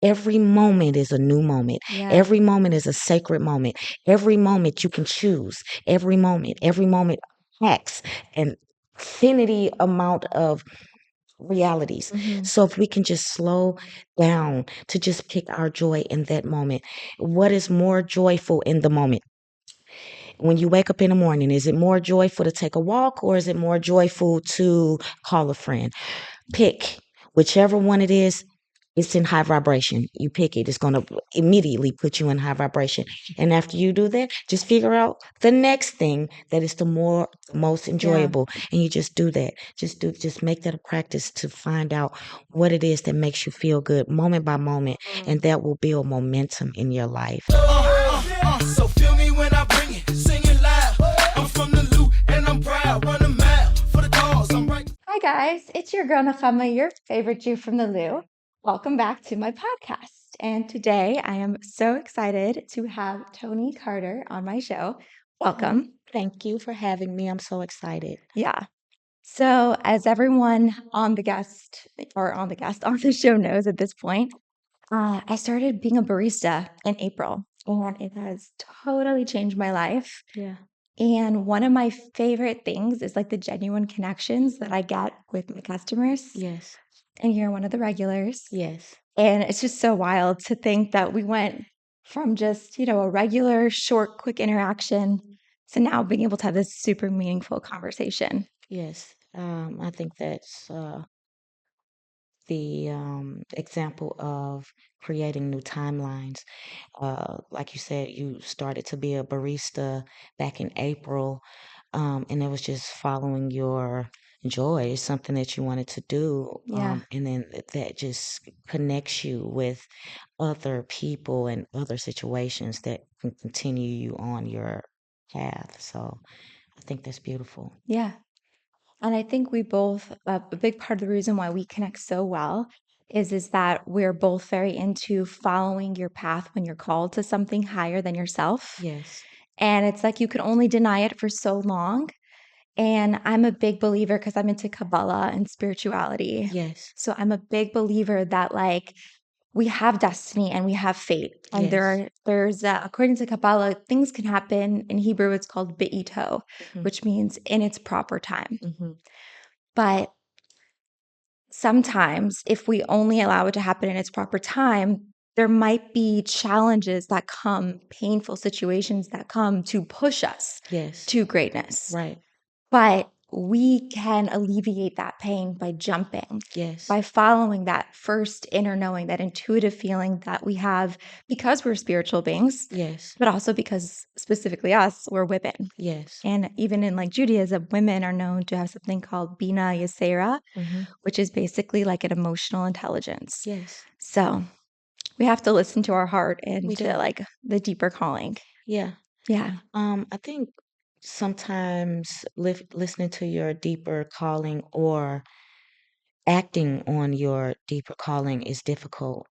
Every moment is a new moment. Yeah. Every moment is a sacred moment. Every moment you can choose. Every moment acts an infinity amount of realities. Hmm. So if we can just slow down to just pick our joy in that moment, what is more joyful in the moment? When you wake up in the morning, is it more joyful to take a walk or is it more joyful to call a friend? Pick whichever one it is. It's in high vibration. You pick it. It's going to immediately put you in high vibration. And after you do that, just figure out the next thing that is the most Yeah. enjoyable. And you just do that. Just make that a practice to find out what it is that makes you feel good moment by moment. And that will build momentum in your life. So feel me when I bring it, sing it loud. I'm from the loot and I'm proud, run a mile for the cause. I'm right. Hi, guys. It's your girl Nakama, your favorite Jew from the Lou. Welcome back to my podcast. And today I am so excited to have Toni Carter on my show. Welcome. Thank you for having me. I'm so excited. Yeah. So, as everyone on the show knows at this point, I started being a barista in April, and it has totally changed my life. Yeah. And one of my favorite things is like the genuine connections that I get with my customers. Yes. And you're one of the regulars. Yes. And it's just so wild to think that we went from just, a regular, short, quick interaction to now being able to have this super meaningful conversation. Yes. I think that's the example of creating new timelines. Like you said, you started to be a barista back in April, and it was just following your joy, it's something that you wanted to do, Yeah. and then that just connects you with other people and other situations that can continue you on your path. So I think that's beautiful. Yeah. And I think we both, a big part of the reason why we connect so well is that we're both very into following your path when you're called to something higher than yourself. Yes. And it's like you can only deny it for so long. And I'm a big believer because I'm into Kabbalah and spirituality. Yes. So I'm a big believer that like we have destiny and we have fate. And Yes. there's according to Kabbalah, things can happen. In Hebrew, it's called be'ito, Hmm. which means in its proper time. Hmm. But sometimes if we only allow it to happen in its proper time, there might be challenges that come, painful situations that come to push us Yes. to greatness. Right. But we can alleviate that pain by jumping, Yes. by following that first inner knowing, that intuitive feeling that we have because we're spiritual beings, Yes. but also because specifically us, we're women. Yes. And even in like Judaism, women are known to have something called Bina Yasera, Hmm. which is basically like an emotional intelligence. Yes. So we have to listen to our heart We and to do. like the deeper calling. Yeah. Yeah. I think sometimes listening to your deeper calling or acting on your deeper calling is difficult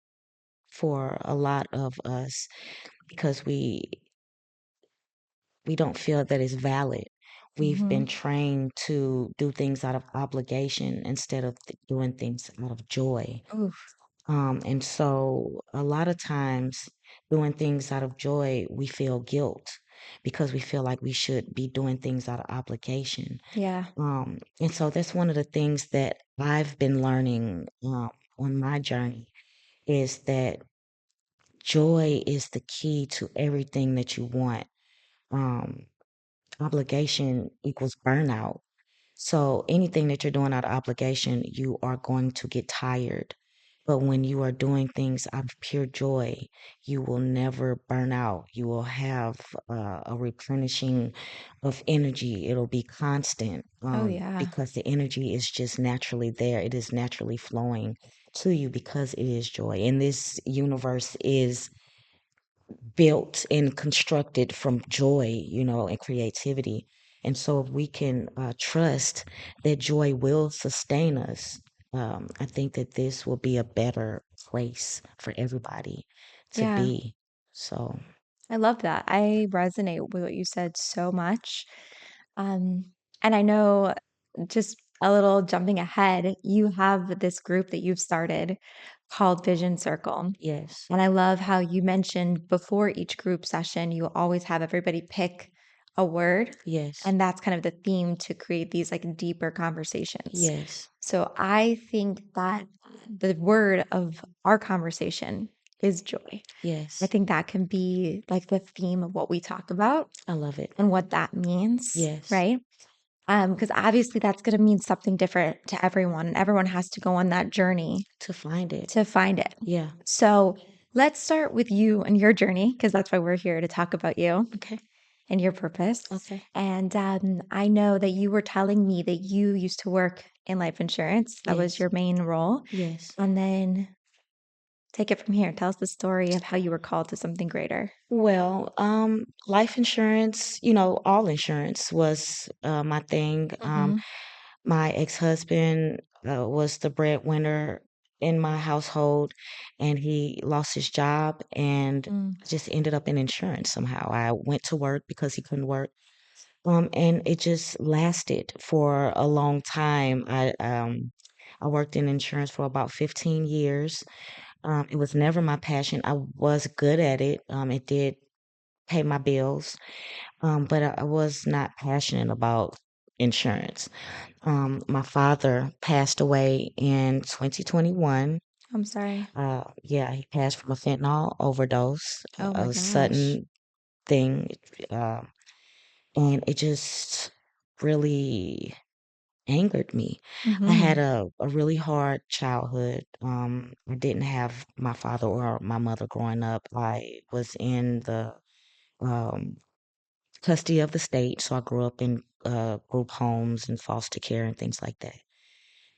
for a lot of us because we don't feel that it's valid. We've Hmm. been trained to do things out of obligation instead of doing things out of joy. Oof. And so a lot of times doing things out of joy, we feel guilt because we feel like we should be doing things out of obligation. Yeah. And so that's one of the things that I've been learning on my journey is that joy is the key to everything that you want. Um, Obligation equals burnout. So anything that you're doing out of obligation, you are going to get tired. But when you are doing things out of pure joy, you will never burn out. You will have a replenishing of energy. It'll be constant Oh, yeah. because the energy is just naturally there. It is naturally flowing to you because it is joy. And this universe is built and constructed from joy, and creativity. And so if we can trust that joy will sustain us, I think that this will be a better place for everybody to Yeah. be. So, I love that. I resonate with what you said so much. Um, and I know just a little jumping ahead, you have this group that you've started called Vision Circle. Yes. And I love how you mentioned before each group session, you always have everybody pick a word. Yes. And that's kind of the theme to create these like deeper conversations. Yes. So I think that the word of our conversation is joy. I Yes. think that can be like the theme of what we talk about I love it. and what that means, Yes. right? Because obviously that's going to mean something different to everyone, and everyone has to go on that journey To find it. to find it. Yeah. So let's start with you and your journey, because that's why we're here to talk about you Okay. and your purpose. Okay. And I know that you were telling me that you used to work in life insurance. That was Yes. your main role. Yes. And then take it from here. Tell us the story of how you were called to something greater. Well, life insurance, all insurance was my thing. Mm-hmm. My ex-husband was the breadwinner in my household, and he lost his job, and Mm, just ended up in insurance somehow. I went to work because he couldn't work, and it just lasted for a long time. I worked in insurance for about 15 years. It was never my passion. I was good at it. It did pay my bills, but I was not passionate about insurance. My father passed away in 2021. I'm sorry. Yeah, he passed from a fentanyl overdose, Oh my a gosh. sudden thing, uh, and it just really angered me. I Mm-hmm. had a really hard childhood. I didn't have my father or my mother growing up. I was in the um, custody of the state, so I grew up in group homes and foster care and things like that.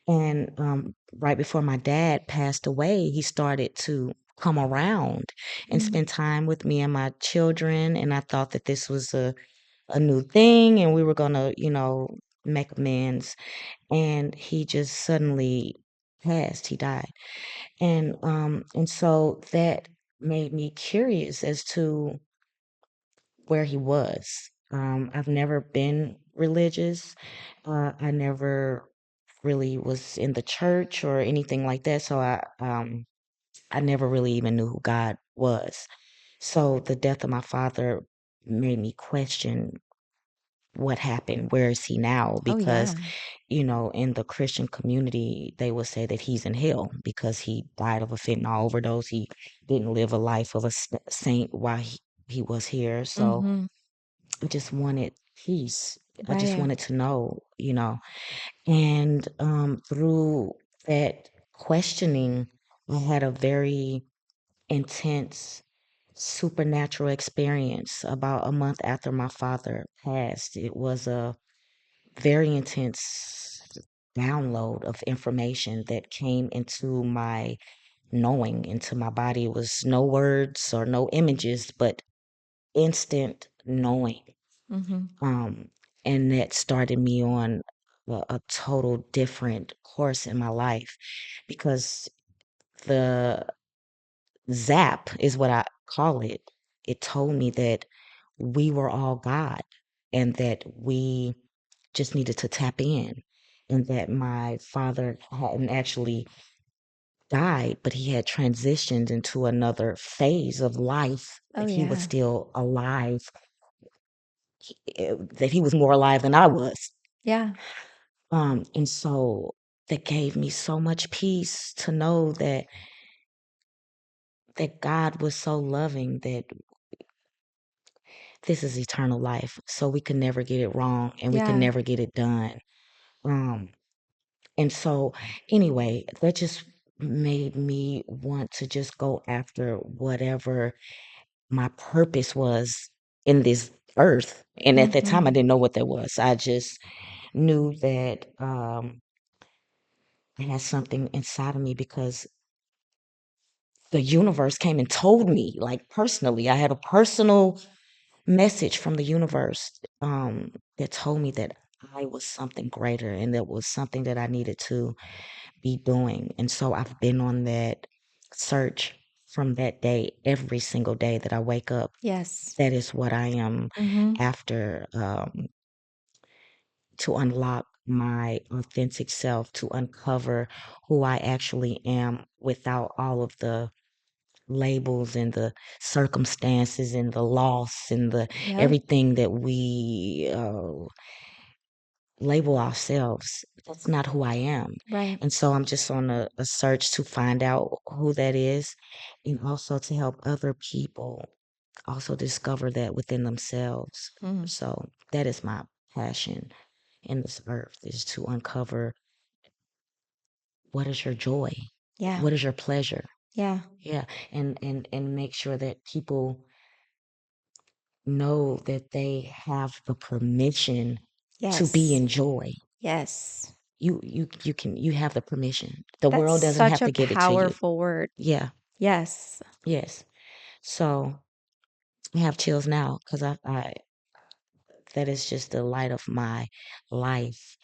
And right before my dad passed away, he started to come around and Mm, spend time with me and my children. And I thought that this was a new thing and we were going to, make amends. And he just suddenly passed. He died. And so that made me curious as to where he was. I've never been religious. I never really was in the church or anything like that. So I never really even knew who God was. So the death of my father made me question what happened. Where is he now? oh Because, yeah. in the Christian community, they would say that he's in hell because he died of a fentanyl overdose. He didn't live a life of a saint while he was here. So Mm-hmm. I just wanted peace. I just Right. wanted to know. And through that questioning, I had a very intense supernatural experience about a month after my father passed. It was a very intense download of information that came into my knowing, into my body. It was no words or no images, but instant knowing. Mm-hmm. Um, and that started me on a total different course in my life because the zap is what I call it. It told me that we were all God and that we just needed to tap in, and that my father hadn't actually died, but he had transitioned into another phase of life, Oh that he was yeah. still alive, that he was more alive than I was. Yeah. And so that gave me so much peace to know that God was so loving that this is eternal life. So we can never get it wrong and we can Yeah. never get it done. Um, and so anyway, that just made me want to just go after whatever my purpose was in this earth. And at that Mm-hmm. time I didn't know what that was. I just knew that I had something inside of me because the universe came and told me, like personally, I had a personal message from the universe that told me that I was something greater and that was something that I needed to be doing. And so I've been on that search from that day, every single day that I wake up. Yes. That is what I am Mm-hmm. after, to unlock my authentic self, to uncover who I actually am without all of the labels and the circumstances and the loss and the Yep. everything that we label ourselves. That's not who I am. Right. And so I'm just on a search to find out who that is, and also to help other people also discover that within themselves. Mm. So that is my passion in this earth, is to uncover what is your joy, Yeah. what is your pleasure. Yeah. Yeah, and make sure that people know that they have the permission to be Yes. in joy. Yes. You have the permission. The That's world doesn't such have a to give it to you. powerful word. Yeah, Yes. yes. So I have chills now because I that is just the light of my life,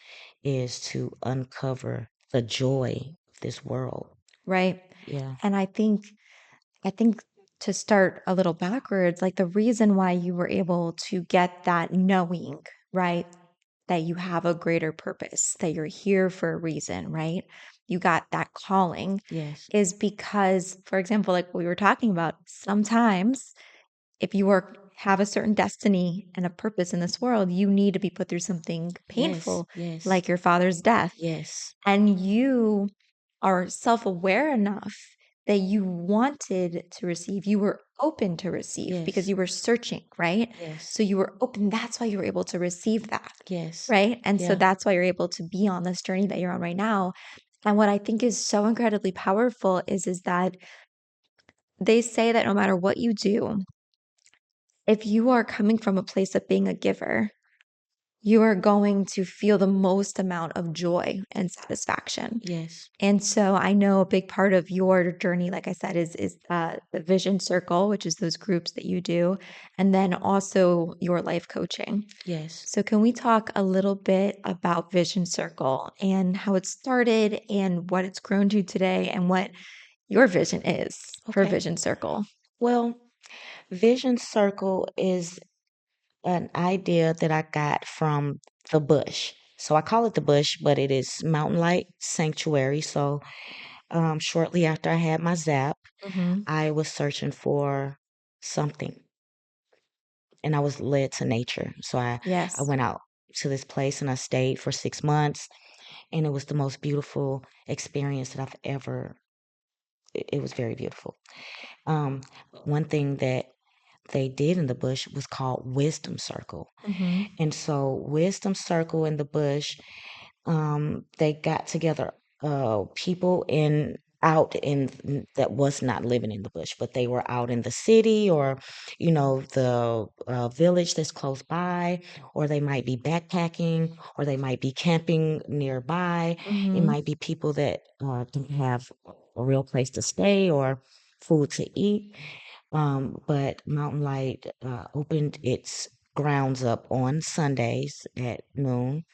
is to uncover the joy of this world. Right. Yeah. And I think to start a little backwards, like the reason why you were able to get that knowing, right? That you have a greater purpose, that you're here for a reason, right? You got that calling Yes. is because, for example, like we were talking about, sometimes if you have a certain destiny and a purpose in this world, you need to be put through something Yes. painful, Yes. like your father's death. Yes. And you are self-aware enough that you wanted to receive, you were open to receive because Yes. you were searching, right? Yes. So you were open. That's why you were able to receive that, Yes. right? And so Yeah. that's why you're able to be on this journey that you're on right now. And what I think is so incredibly powerful is that they say that no matter what you do, if you are coming from a place of being a giver, you are going to feel the most amount of joy and satisfaction. Yes. And so I know a big part of your journey, like I said, is the vision circle, which is those groups that you do, and then also your life coaching. Yes. So can we talk a little bit about Vision Circle and how it started and what it's grown to today and what your vision is for Okay. Vision Circle? Well, Vision Circle is an idea that I got from the bush. So I call it the bush, but it is Mountain Light Sanctuary. So shortly after I had my zap, Mm-hmm. I was searching for something, and I was led to nature. So I Yes. went out to this place and I stayed for 6 months, and it was the most beautiful experience that I've ever. It was very beautiful. Um, One thing that they did in the bush was called Wisdom Circle. Mm-hmm. And so Wisdom Circle in the bush, they got together people in out in that was not living in the bush, but they were out in the city, or the village that's close by, or they might be backpacking, or they might be camping nearby. It Mm-hmm. might be people that don't have a real place to stay or food to eat. But Mountain Light opened its grounds up on Sundays at noon,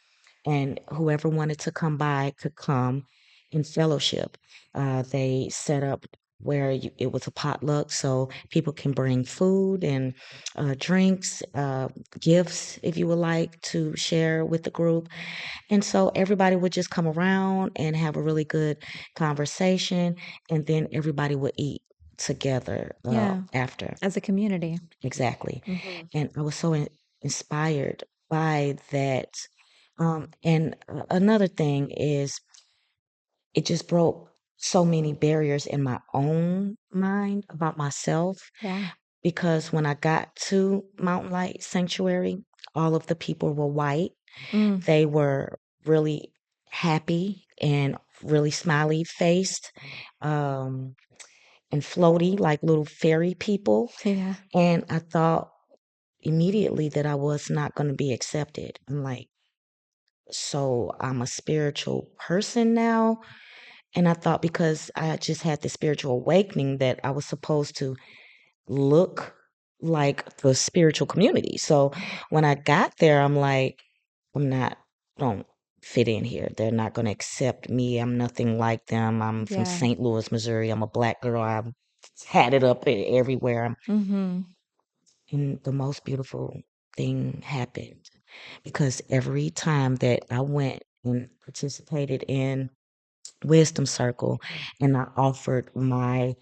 and whoever wanted to come by could come in fellowship. They set up where it was a potluck, so people can bring food and drinks, gifts, if you would like to share with the group. And so everybody would just come around and have a really good conversation, and then everybody would eat together Yeah. after. As a community. Exactly. Mm-hmm. And I was so inspired by that. And another thing is, it just broke so many barriers in my own mind about myself, Yeah. because when I got to Mountain Light Sanctuary, all of the people were white. Mm. They were really happy and really smiley faced, um, and floaty like little fairy people. Yeah. And I thought immediately that I was not going to be accepted. I'm like, so I'm a spiritual person now. And I thought, because I just had the spiritual awakening, that I was supposed to look like the spiritual community. So when I got there, I'm like, I'm not, don't fit in here. They're not going to accept me. I'm nothing like them. I'm from Yeah. St. Louis, Missouri. I'm a black girl. I've had it up everywhere. Mm-hmm. And the most beautiful thing happened, because every time that I went and participated in Wisdom Circle, and I offered my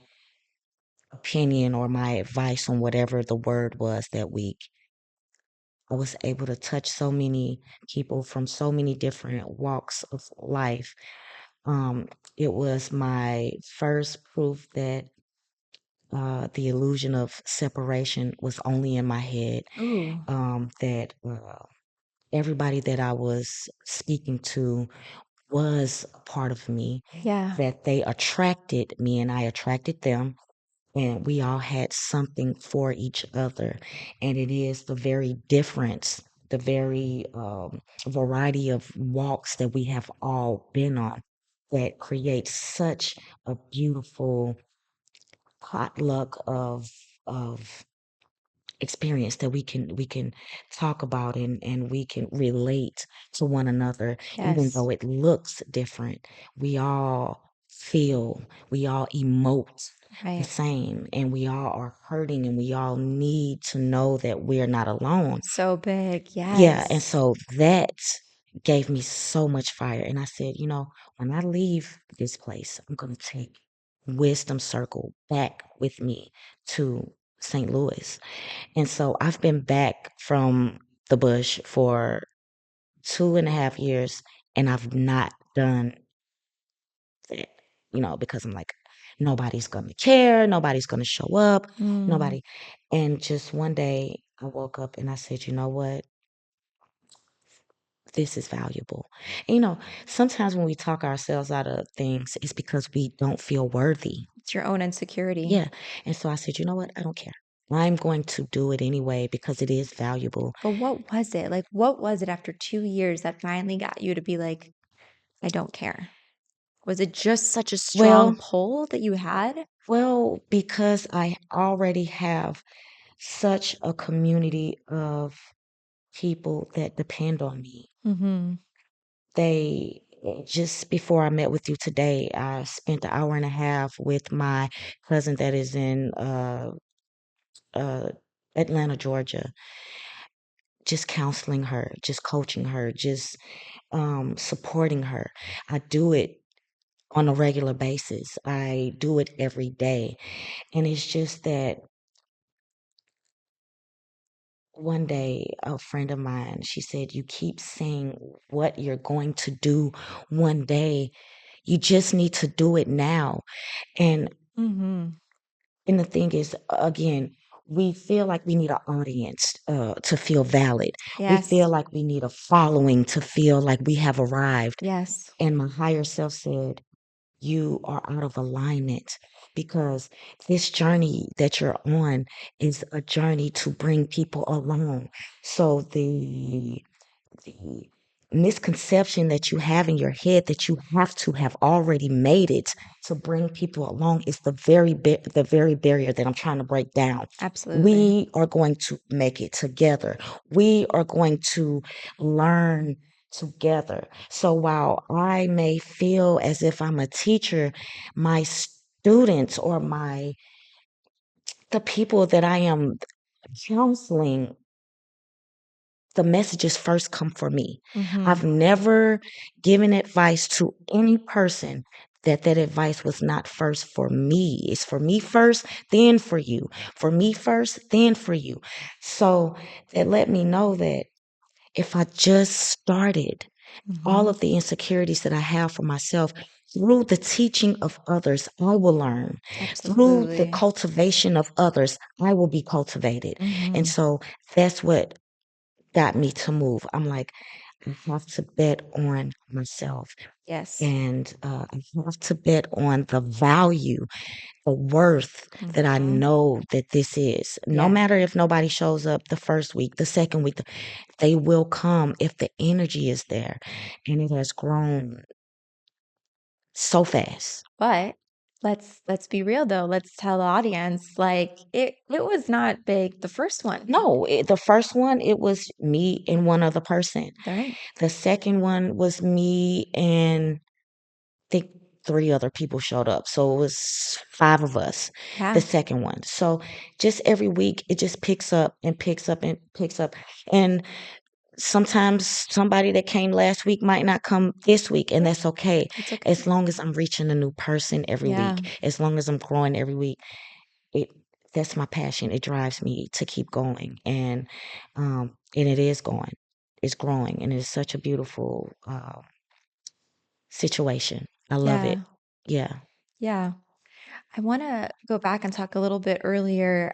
opinion or my advice on whatever the word was that week. I was able to touch so many people from so many different walks of life. Um, it was my first proof that the illusion of separation was only in my head. Ooh, That everybody that I was speaking to was a part of me, yeah. that they attracted me and I attracted them, and we all had something for each other. And it is the very difference, the very variety of walks that we have all been on that creates such a beautiful potluck of experience that we can talk about, and we can relate to one another. Even Yes. though it looks different, we all feel, we all emote the Right. same, and we all are hurting, and we all need to know that we're not alone. So big. Yeah, and Yes. so that gave me so much fire, and I said, when I leave this place, I'm going to take Wisdom Circle back with me to St. Louis. And so I've been back from the bush for 2.5 years, and I've not done that, because I'm like, nobody's going to care. Nobody's going to show up. Mm, Nobody. And just one day I woke up and I said, you know what? This is valuable. And, sometimes when we talk ourselves out of things, it's because we don't feel worthy. it's your own insecurity. Yeah. And so I said, you know what? I don't care. I'm going to do it anyway because it is valuable. But what was it? Like, what was it after 2 years that finally got you to be like, I don't care? Was it just such a strong Well, pull that you had? because I already have such a community of people that depend on me. Mm-hmm. Just before I met with you today, I spent an hour and a half with my cousin that is in uh, Atlanta, Georgia, just counseling her, just coaching her, just supporting her. I do it on a regular basis. I do it every day. And it's just that one day, a friend of mine, she said, you keep saying what you're going to do one day. You just need to do it now. And Mm-hmm. and the thing is, again, we feel like we need an audience to feel valid. We feel Yes. like we need a following to feel like we have arrived. Yes. And my higher self said, you are out of alignment, because this journey that you're on is a journey to bring people along. So the misconception that you have in your head that you have to have already made it to bring people along is the very barrier that I'm trying to break down. Absolutely. We are going to make it together. We are going to learn together. So while I may feel as if I'm a teacher, my students or the people that I am counseling, the messages first come for me. Mm-hmm. I've never given advice to any person that advice was not first for me. It's for me first, then for you. For me first, then for you. So that let me know that if I just started, all Mm-hmm. of the insecurities that I have for myself, through the teaching of others, I will learn. Through the Absolutely. cultivation of others, I will be cultivated. And Mm-hmm. so that's what got me to move. I'm like, I have to bet on myself, Yes. and I have to bet on the value, the worth that I Mm-hmm. know that this is. No Yeah. matter if nobody shows up the first week, the second week, they will come if the energy is there. And it has grown so fast. But let's be real though. Let's tell the audience, like it was not big the first one. No, the first one, it was me and one other person. All right. The second one was me and think 3 other people showed up, so it was 5 of us, the Yeah. second one. So, just every week, it just picks up and picks up and picks up, and sometimes somebody that came last week might not come this week, and that's okay. It's okay. As long as I'm reaching a new person every Yeah. week, as long as I'm growing every week, it that's my passion. It drives me to keep going, and it is going. It's growing, and it's such a beautiful situation. I love it. Yeah. Yeah. Yeah. I want to go back and talk a little bit earlier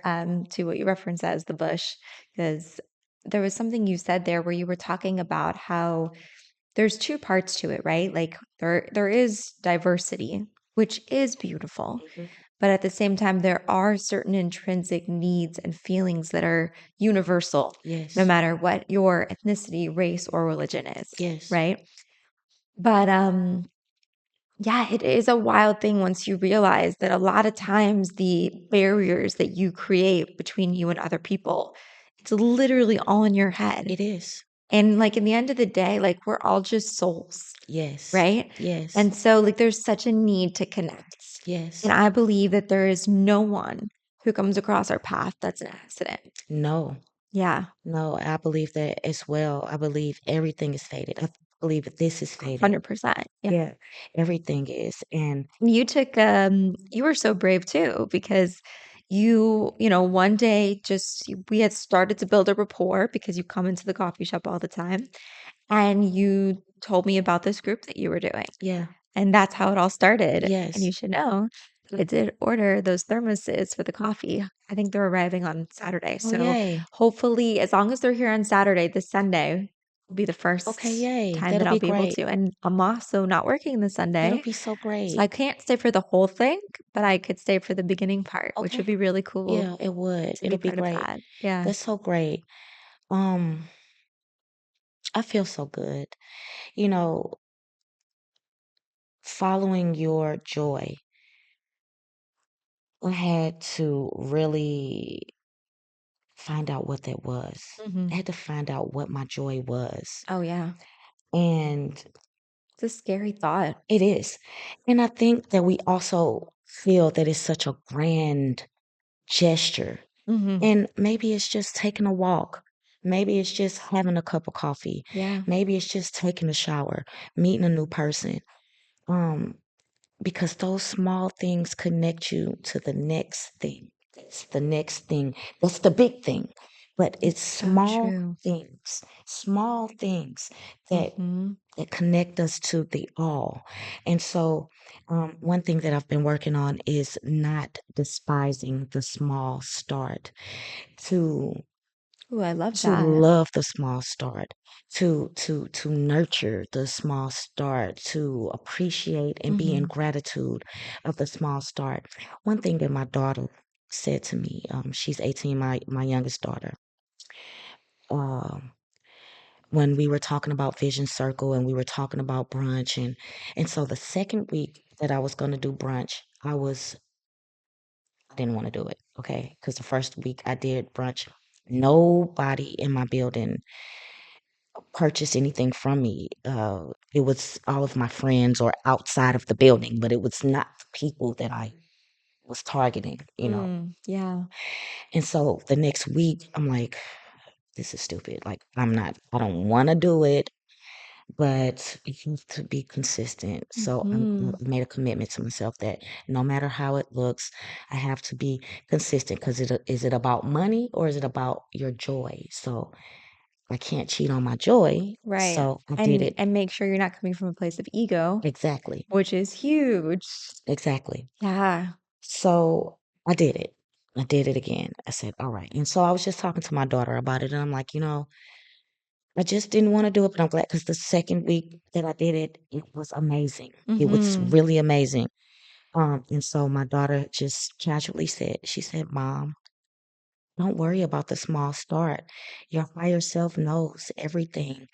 to what you referenced as the bush, because there was something you said there where you were talking about how there's two parts to it, right? Like there is diversity, which is beautiful, Mhm. but at the same time, there are certain intrinsic needs and feelings that are universal, no Yes. matter what your ethnicity, race, or religion is, Yes. right? But yeah, it is a wild thing once you realize that a lot of times the barriers that you create between you and other people, it's literally all in your head. It is. And like in the end of the day, like we're all just souls, Yes. right? Yes. And so like there's such a need to connect. And Yes. I believe that there is no one who comes across our path that's an accident. No. Yeah, No, I believe that as well. I believe everything is fated. I believe that this is fated. 100%. Yeah. Yeah, everything is. And You took you were so brave too because one day we had started to build a rapport because you come into the coffee shop all the time and you told me about this group that you were doing. yeah, And that's how it all started. And yes. you should know, I did order those thermoses for the coffee. I think they're arriving on Saturday. Oh, So yay. hopefully, as long as they're here on Saturday, this Sunday will be the Okay, first yay. time that That'll I'll be be able great. to. And I'm also not working this That'll Sunday. be so So I great. can't stay for the whole thing, but I could stay for the beginning part, which would Okay. be really cool Yeah, it would. to be It'll be part of great. that. Yeah. That's so great. Um, I feel so good. You know, following your joy, I had to really find out what that was. I Hmm. had to find out what my joy was. Oh, yeah. And It's a scary thought. it is. And I think that we also feel that it's such a grand gesture. Hmm. And maybe it's just taking a walk. Maybe it's just having a cup of coffee. Yeah. Maybe it's just taking a shower, meeting a new person. Um, because those small things connect you to the next thing. It's the next thing. That's the big thing. But it's It's so true. small things that Hmm. that connect us to the all. And so, one thing that I've been working on is not despising the small start, to Ooh, I love to that. love the small start, to nurture the small start, to appreciate and be in Hmm. gratitude of the small start. One thing that my daughter said to me, she's 18, my youngest daughter. Um, when we were talking about Vision Circle and we were talking about brunch, and so the second week that I was going to do brunch, I didn't want to do it, okay? Because the first week I did brunch, nobody in my building purchased anything from me. It was all of my friends or outside of the building, but it was not the people that I was targeting. Mm, yeah. And so the next week, I'm like, this is stupid. Like, I don't want to do it, but you have to be consistent. So I Hmm. made a commitment to myself that no matter how it looks, I have to be consistent. Because is it about money or is it about your joy? So I can't cheat on my joy. Right. So I did And it. and make sure you're not coming from a place of ego, Exactly. which is huge. Exactly. Yeah. So I did it. I did it again. I said, all right. And so I was just talking to my daughter about it. And I'm like, I just didn't want to do it, but I'm glad because the second week that I did it, it was amazing. It was Hmm. really amazing. And so my daughter just casually she said, Mom, don't worry about the small start. Your higher self knows everything.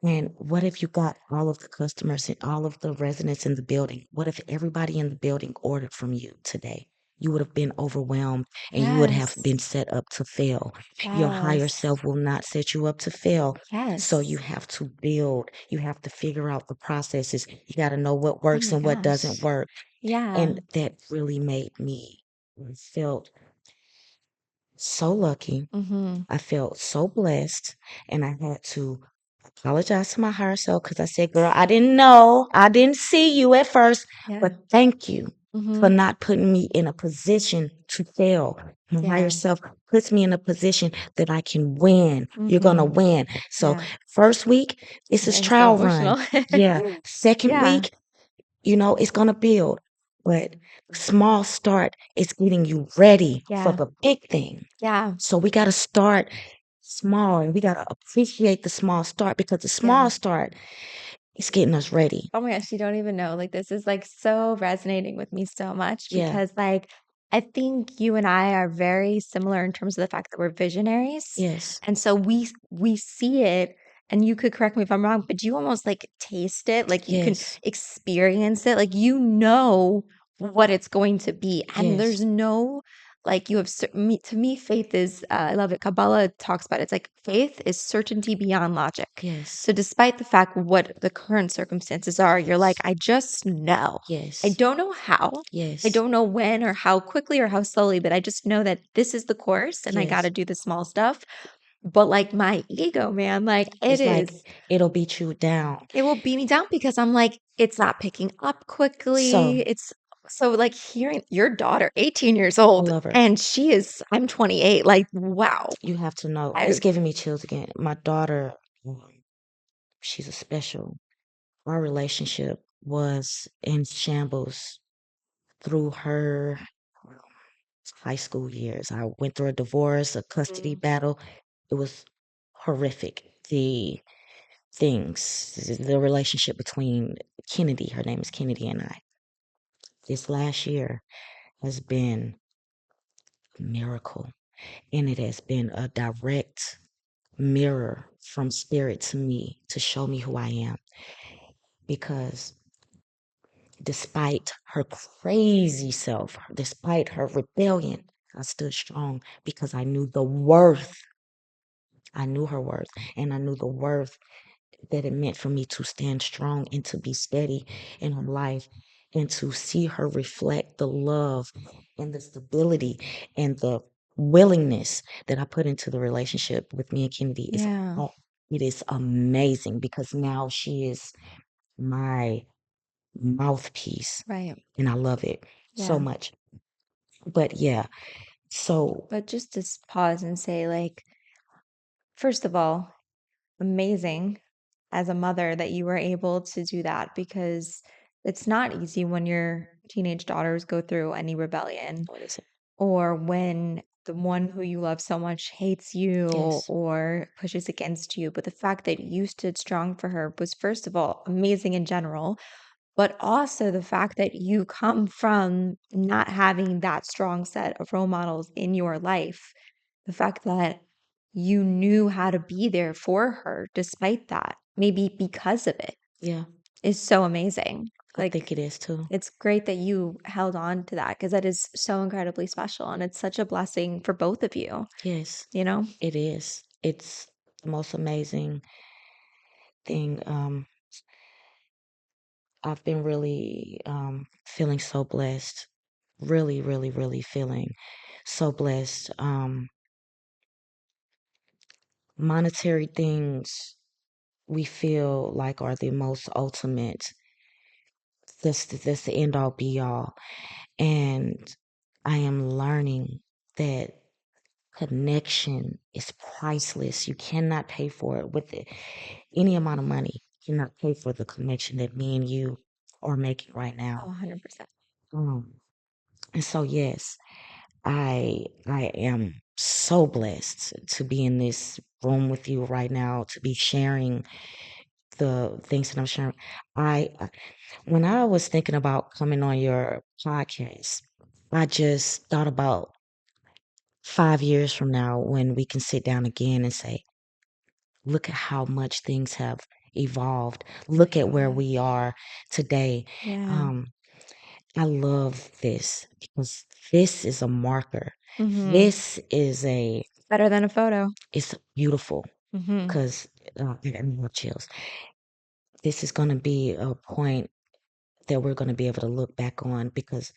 And what if you got all of the customers and all of the residents in the building? What if everybody in the building ordered from you today? You would have been overwhelmed and you would have Yes. been set up to fail. Your higher Yes. self will not set you up to fail. So you Yes. have to build, you have to figure out the processes. You got to know what Oh works my and what doesn't gosh. work. Yeah. And that really made me felt so lucky. Mm-hmm. I felt so blessed, and I had to apologize to my higher self because I said, "Girl, I didn't know, I didn't see you at first, Yeah. but thank you for Mm-hmm. not putting me in a position to fail." My higher Yeah. self puts me in a position that I can win. You're gonna Mm-hmm. win. So Yeah. first week, this is Getting so trial run. emotional. Yeah. Second Yeah. week, it's gonna build, but small start is getting you ready for Yeah. the big thing. Yeah. So we got to start small, and we got to appreciate the small start because the Yeah. small start is getting us ready. Oh my gosh, you don't even know. Like, this is like so resonating with me so much Yeah. because, like, I think you and I are very similar in terms of the fact that we're visionaries. Yes. And so we see it, and you could correct me if I'm wrong, but you almost like taste it, like you can Yes. experience it, like you know what it's going to be. And Yes. there's no like you have to me, faith is I love it. Kabbalah talks about it. It's like faith is certainty beyond logic. Yes. So despite the fact what the current circumstances are, you're like, Yes. I just know. I Yes. don't know how. I Yes. don't know when or how quickly or how slowly, but I just know that this is the course and I got to Yes. do the small stuff. But like my ego, man, like It's like it'll beat you down. it will beat me down because I'm like, it's not picking up quickly. So It's so like hearing your daughter, 18 years I old, love her. and I'm 28. Like, wow. You have to know. It's I, giving me chills again. My daughter, she's a special. Our relationship was in shambles through her high school years. I went through a divorce, a custody Mm. battle. It was horrific. The relationship between Kennedy, her name is Kennedy, and I, this last year has been a miracle. And it has been a direct mirror from spirit to me to show me who I am. Because despite her crazy self, despite her rebellion, I stood strong because I knew the worth. I knew her worth, and I knew the worth that it meant for me to stand strong and to be steady in her life and to see her reflect the love and the stability and the willingness that I put into the relationship with me and Kennedy is Yeah. all it is amazing because now she is my mouthpiece Right. and I love it so Yeah. much. But yeah, so But just to pause and say, like, first of all, amazing as a mother that you were able to do that because it's not easy when your teenage daughters go through any rebellion what is it? or when the one who you love so much hates you Yes, or pushes against you. But the fact that you stood strong for her was, first of all, amazing in general, but also the fact that you come from not having that strong set of role models in your life, the fact that you knew how to be there for her despite that, maybe because of it, yeah, is so amazing. I think Like, it is too. it's great that you held on to that because that is so incredibly special. And it's such a blessing for both of you, Yes, you know? it is. It's the most amazing thing. I've been really feeling so blessed. Really, really, really feeling so blessed. Monetary things we feel like are the most ultimate. That's the end all be all. And I am learning that connection is priceless. You cannot pay for it with any amount of money. You cannot pay for the connection that me and you are making right Oh, now. 100%. Um, and so yes, I am so blessed to be in this room with you right now, to be sharing the things that I'm sharing. When I was thinking about coming on your podcast, I just thought about 5 years from now when we can sit down again and say, look at how much things have evolved. Look at where Yeah. we are today. Yeah. Um, I love this because this is a marker. Mm-hmm. This is a Better than a photo. it's beautiful Mm-hmm. because I got more chills. This is going to be a point that we're going to be able to look back on because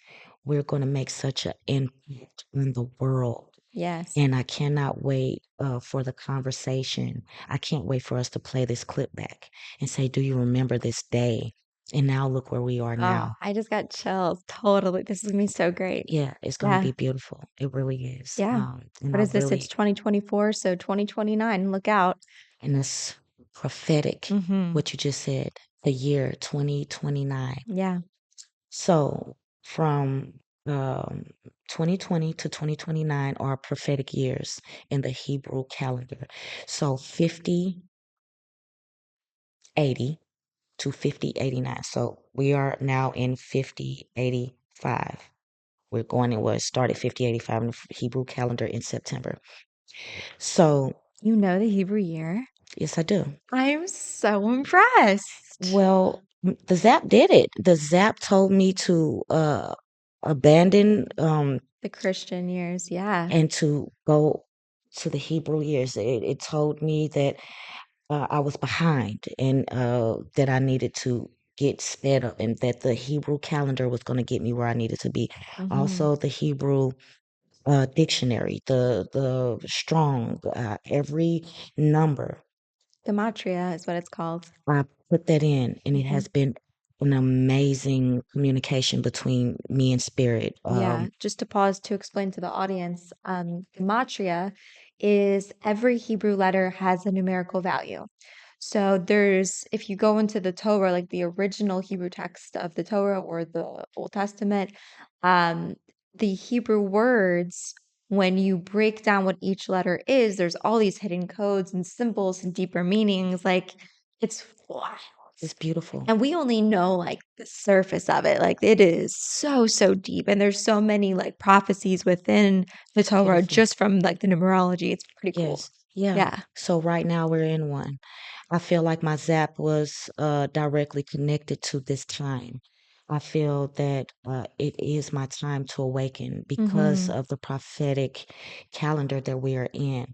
we're going to make such an impact on the world. Yes. And I cannot wait for the conversation. I can't wait for us to play this clip back and say, do you remember this day? And now look where we are Oh, now. I just got chills. Totally. This is gonna be so great. Yeah, it's going to Yeah. be beautiful. It really is. Yeah. And What I is this? It's really, 2024, so 2029. Look out. and it's prophetic, Mm-hmm. what you just said, the year 2029. Yeah. So from um, 2020 to 2029 are prophetic years in the Hebrew calendar. So 50, 80 to 5089. So we are now in 5085. We're going in what started 5085 in the Hebrew calendar in September. So You know the Hebrew year? yes, I do. I'm so impressed. Well, the Zap did it. The Zap told me to abandon The Christian years, yeah. and to go to the Hebrew years. It told me that I was behind and that I needed to get sped up and that the Hebrew calendar was going to get me where I needed to be. Mm-hmm. Also, the Hebrew dictionary, the strong, every number, Gematria is what it's called. I put that in, and it Mm-hmm. has been an amazing communication between me and spirit. Yeah, just to pause to explain to the audience, gematria is every Hebrew letter has a numerical value. So there's, if you go into the Torah, like the original Hebrew text of the Torah or the Old Testament, um, the Hebrew words, when you break down what each letter is, there's all these hidden codes and symbols and deeper meanings. Like it's wild. It's beautiful. And we only know like the surface of it. Like it is so, so deep. And there's so many like prophecies within the Torah Beautiful. just from like the numerology. It's pretty cool. Yes. Yeah. Yeah. So right now we're in one. I feel like my Zap was directly connected to this time. I feel that it is my time to awaken because Mm-hmm. of the prophetic calendar that we are in.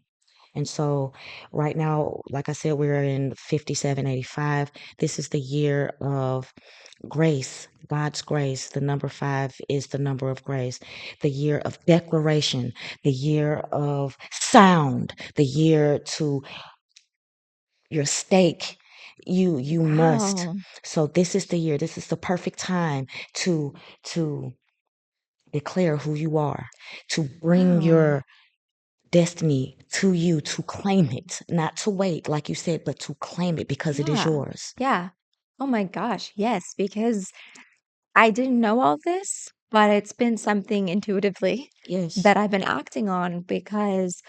And so right now, like I said, we're in 5785. This is the year of grace, God's grace. The number 5 is the number of grace. The year of declaration, the year of sound, the year to your stake. You must. Wow. So this is the year. This is the perfect time to declare who you are, to bring Wow. your destiny to you, to claim it, not to wait, like you said, but to claim it because it is Yeah. yours. Yeah. Oh my gosh. Yes. Because I didn't know all this, but it's been something intuitively Yes. that I've been acting on because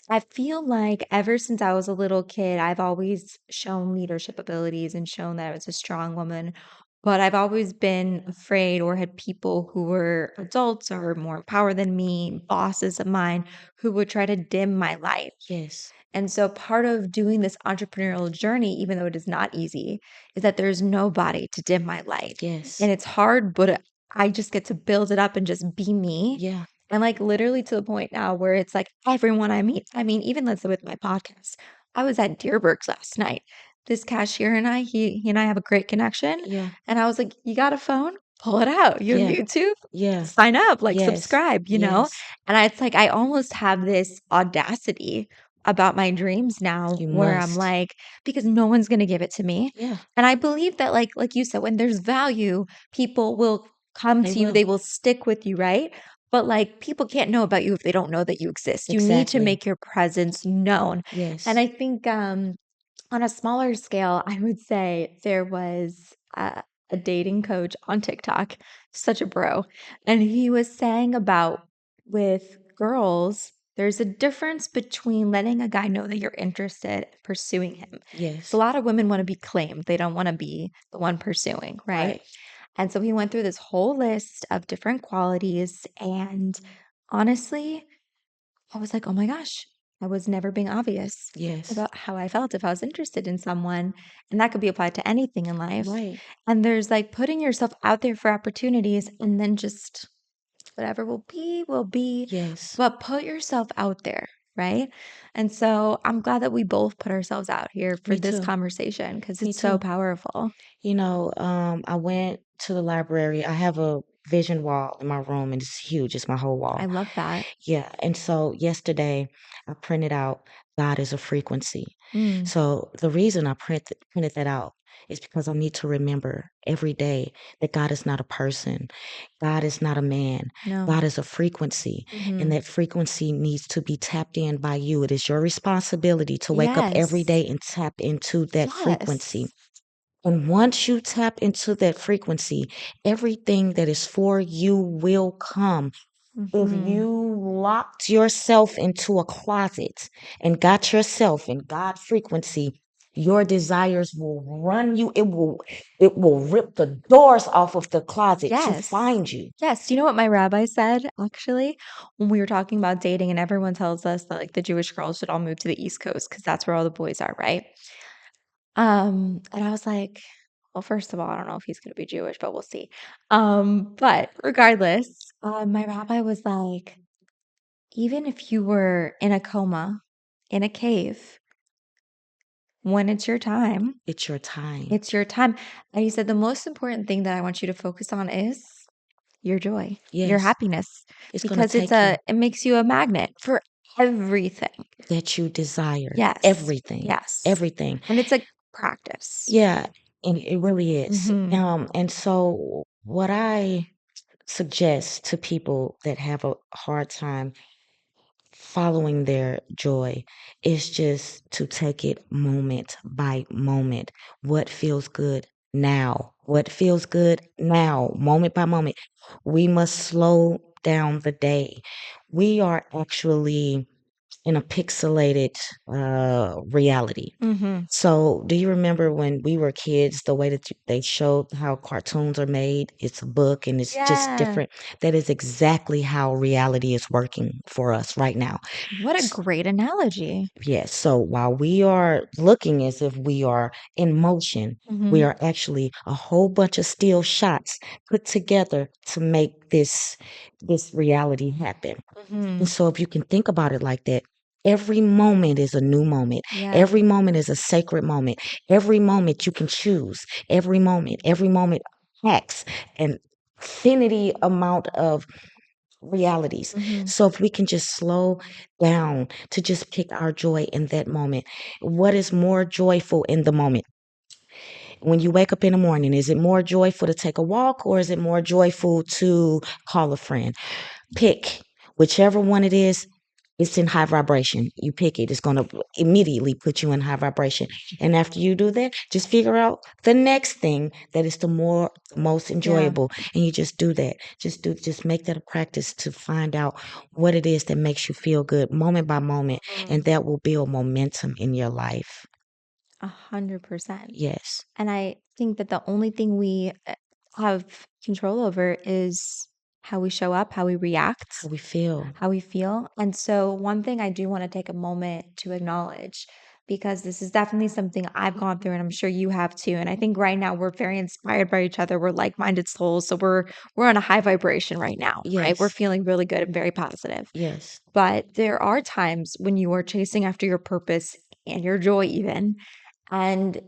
I feel like ever since I was a little kid, I've always shown leadership abilities and shown that I was a strong woman. But I've always been afraid or had people who were adults or more empowered than me, bosses of mine, who would try to dim my light. Yes. And so part of doing this entrepreneurial journey, even though it is not easy, is that there's nobody to dim my light. Yes. And it's hard, but I just get to build it up and just be me. Yeah. And like literally to the point now where it's like everyone I meet. I mean, even let's say with my podcast, I was at Deerberg's last night. This cashier and he and I have a great connection. Yeah. And I was like, you got a phone? Pull it out. You have Yeah. YouTube? Yeah. Sign up, like Yes. subscribe, you know? Yes. And it's like I almost have this audacity about my dreams now You where I'm must. like, because no one's gonna give it to me. Yeah. And I believe that like you said, when there's value, people will come They to you, will. they will stick with you, right? But like people can't know about you if they don't know that you exist. You need to Exactly. make your presence known. And Yes. I think on a smaller scale, I would say there was a dating coach on TikTok, such a bro, and he was saying about with girls, there's a difference between letting a guy know that you're interested, pursuing him. Because a Yes. lot of women want to be claimed, they don't want to be the one pursuing, right? Right. And so he went through this whole list of different qualities. And honestly, I was like, oh my gosh, I was never being obvious Yes. about how I felt if I was interested in someone. And that could be applied to anything in life. Right. And there's like putting yourself out there for opportunities and then just whatever will be, Yes. but put yourself out there. Right. And so I'm glad that we both put ourselves out here for Me this too. conversation because Me it's so too. powerful. I went to the library. I have a vision wall in my room, and it's huge. It's my whole I wall. love that. Yeah. And so yesterday I printed out God is a frequency. Mm, So the reason I printed that out is because I need to remember every day that God is not a person. God is not a man. no. God is a frequency. And Hmm. that frequency needs to be tapped in by you. It is your responsibility to wake up every Yes. day and tap into that frequency. Yes. And once you tap into that frequency, everything that is for you will come. If Hmm. you locked yourself into a closet and got yourself in God frequency, your desires will run you. It will rip the doors off of the closet to Yes. find you. Yes. You know what my rabbi said actually when we were talking about dating, and everyone tells us that like the Jewish girls should all move to the East Coast because that's where all the boys are, right? And I was like, well, first of all, I don't know if he's gonna be Jewish, but we'll see. But regardless, my rabbi was like, even if you were in a coma in a cave, when It's your time. it's your time. And he said, the most important thing that I want you to focus on is your joy, your Yes, happiness, it's going to because take you it makes you a magnet for everything. that you desire. Yes. Everything. Yes. Everything. And it's a practice. Yeah, and it really is. Hmm. And so what I suggest to people that have a hard time following their joy is just to take it moment by moment. What feels good now? What feels good now? Moment by moment. We must slow down the day. We are actually in a pixelated reality. Hmm. So, do you remember when we were kids, the way that they showed how cartoons are made? It's a book and it's just Yeah. different. That is exactly how reality is working for us right now. What a S- great analogy. Yes. So, while we are looking as if we are in motion, we Hmm. are actually a whole bunch of still shots put together to make this reality happen. And Hmm. so if you can think about it like that, every moment is a new moment. Yeah. Every moment is a sacred moment. Every moment you can choose. Every moment packs an infinity amount of realities. Hmm. So if we can just slow down to just pick our joy in that moment, what is more joyful in the moment? When you wake up in the morning, is it more joyful to take a walk or is it more joyful to call a friend? Pick whichever one it is. It's in high vibration. You pick it. It's going to immediately put you in high vibration. And after you do that, just figure out the next thing that is the most Yeah. enjoyable. And you just do that. Just make that a practice to find out what it is that makes you feel good moment by moment. Mhm. And that will build momentum in your life. 100%. Yes. And I think that the only thing we have control over is how we show up, how we How react, we feel. how we feel. And so, one thing I do want to take a moment to acknowledge, because this is definitely something I've gone through, and I'm sure you have too. And I think right now we're very inspired by each other. We're like-minded souls, so we're on a high vibration right now, right? We're Yes. feeling really good and very positive. Yes. But there are times when you are chasing after your purpose and your joy, even, and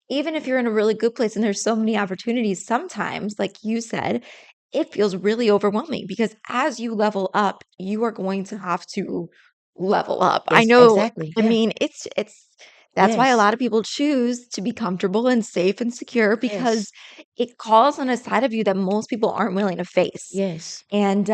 even if you're in a really good place and there's so many opportunities, sometimes, like you said, it feels really overwhelming because as you level up, you are going to have to level up. I Yes. know, Exactly. I Yeah. mean, it's that's why a Yes. lot of people choose to be comfortable and safe and secure because Yes. it calls on a side of you that most people aren't willing to face. Yes. And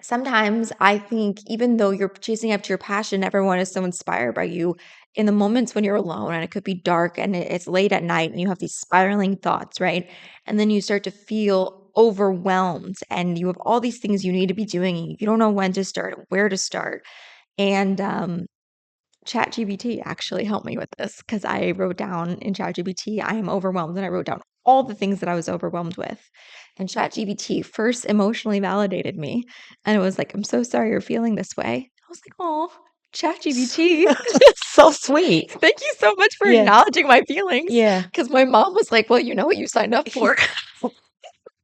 sometimes I think even though you're chasing after your passion, everyone is so inspired by you in the moments when you're alone and it could be dark and it's late at night and you have these spiraling thoughts, right? And then you start to feel overwhelmed and you have all these things you need to be doing and you don't know when to start, where to start. And ChatGPT actually helped me with this because I wrote down in ChatGPT, I am overwhelmed. And I wrote down all the things that I was overwhelmed with. And ChatGPT first emotionally validated me. And it was like, I'm so sorry you're feeling this way. I was like, oh, ChatGPT, So sweet. thank you so much for Yeah. acknowledging my feelings. Yeah. Because my mom was like, well, you know what you signed up for.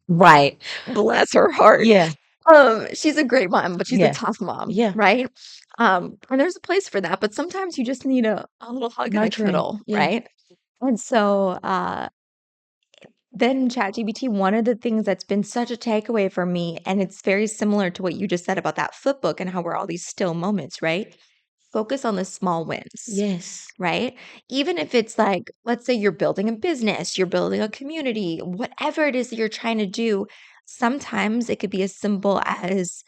Right. Bless her heart. Yeah. She's a great mom, but she's a Yeah. tough mom, Yeah. right? And there's a place for that, but sometimes you just need a little hug and a Nurturing. cuddle, Yeah. right? And so, then ChatGPT, one of the things that's been such a takeaway for me, and it's very similar to what you just said about that flip book and how we're all these still moments, right? Focus on the small wins, Yes. right? Even if it's like, let's say you're building a business, you're building a community, whatever it is that you're trying to do, sometimes it could be as simple as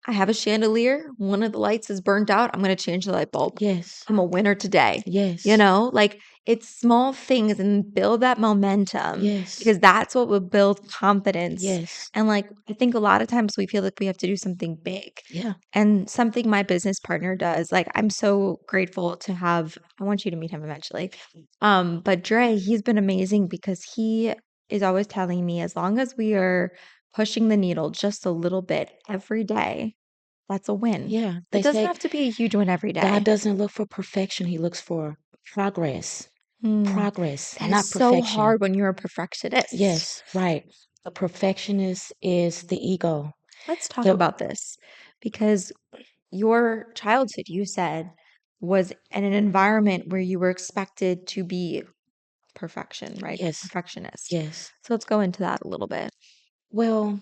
I have a chandelier, one of the lights is burnt out, I'm gonna change the light bulb. Yes. I'm a winner today. You Yes. know, like it's small things and build that momentum Yes. because that's what will build confidence. Yes. And like, I think a lot of times we feel like we have to do something big Yeah. and something my business partner does. Like, I'm so grateful to have, I want you to meet him eventually. But Dre, he's been amazing because he is always telling me as long as we are pushing the needle just a little bit every day, that's a win. Yeah. It They doesn't say have to be a huge win every God day. doesn't look for perfection, He looks for progress. Hmm. Progress, That is not so perfection. hard when you're a perfectionist. Yes, right. The perfectionist is the ego. Let's talk The about this because your childhood, you said, was in an environment where you were expected to be perfection, right? yes, Perfectionist. yes. So let's go into that a little bit. Well,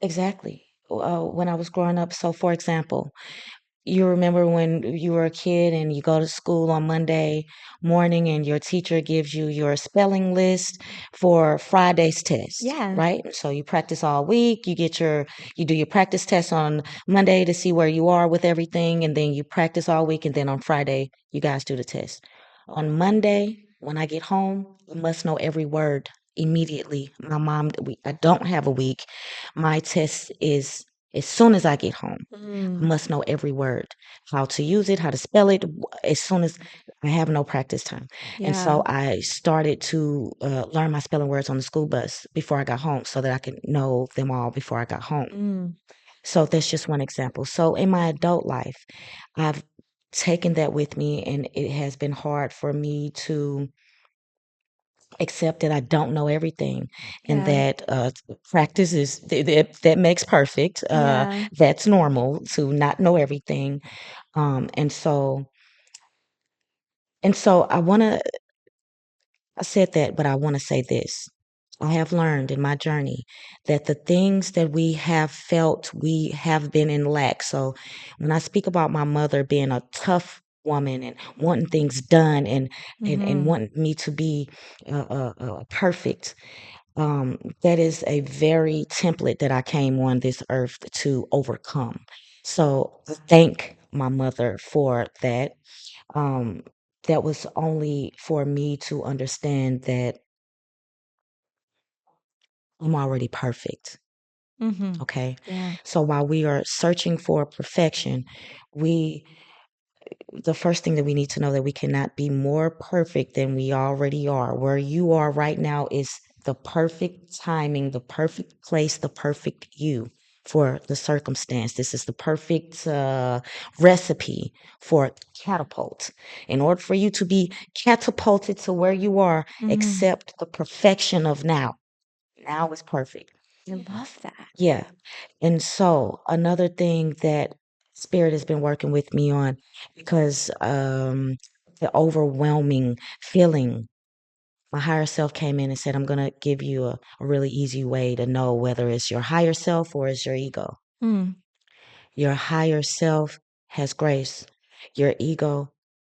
exactly. When I was growing up, so for example, you remember when you were a kid and you go to school on Monday morning and your teacher gives you your spelling list for Friday's test, Yeah. right? So you practice all week, you do your practice test on Monday to see where you are with everything, and then you practice all week, and then on Friday you guys do the test. On Monday, when I get home, I must know every word immediately. I don't have a week. My test is as soon as I get home. I Mm, must know every word, how to use it, how to spell it, as soon as I have no practice time. And yeah. so I started to learn my spelling words on the school bus before I got home so that I could know them all before I got home. Mm, So that's just one example. So in my adult life, I've taken that with me, and it has been hard for me to accept that I don't know everything, and yeah. that practice that makes perfect. Yeah. That's normal to not know everything. Um, and so and so I said that, but I want to say this. I have learned in my journey that the things that we have felt we have been in lack. So when I speak about my mother being a tough woman and wanting things done, and Mm-hmm. wanting me to be perfect, that is a very template that I came on this earth to overcome. So I thank my mother for that. um, that was only for me to understand that I'm already perfect. Mm-hmm. Okay. Yeah. So while we are searching for perfection, we the first thing that we need to know that we cannot be more perfect than we already are. Where you are right now is the perfect timing, the perfect place, the perfect you for the circumstance. This is the perfect recipe for catapult. In order for you to be catapulted to where you are, Mm-hmm. accept the perfection of now. Now is perfect. I love that. Yeah. And so another thing that Spirit has been working with me on, because the overwhelming feeling, my higher self came in and said, I'm going to give you a really easy way to know whether it's your higher self or it's your ego. Mm. Your higher self has grace. Your ego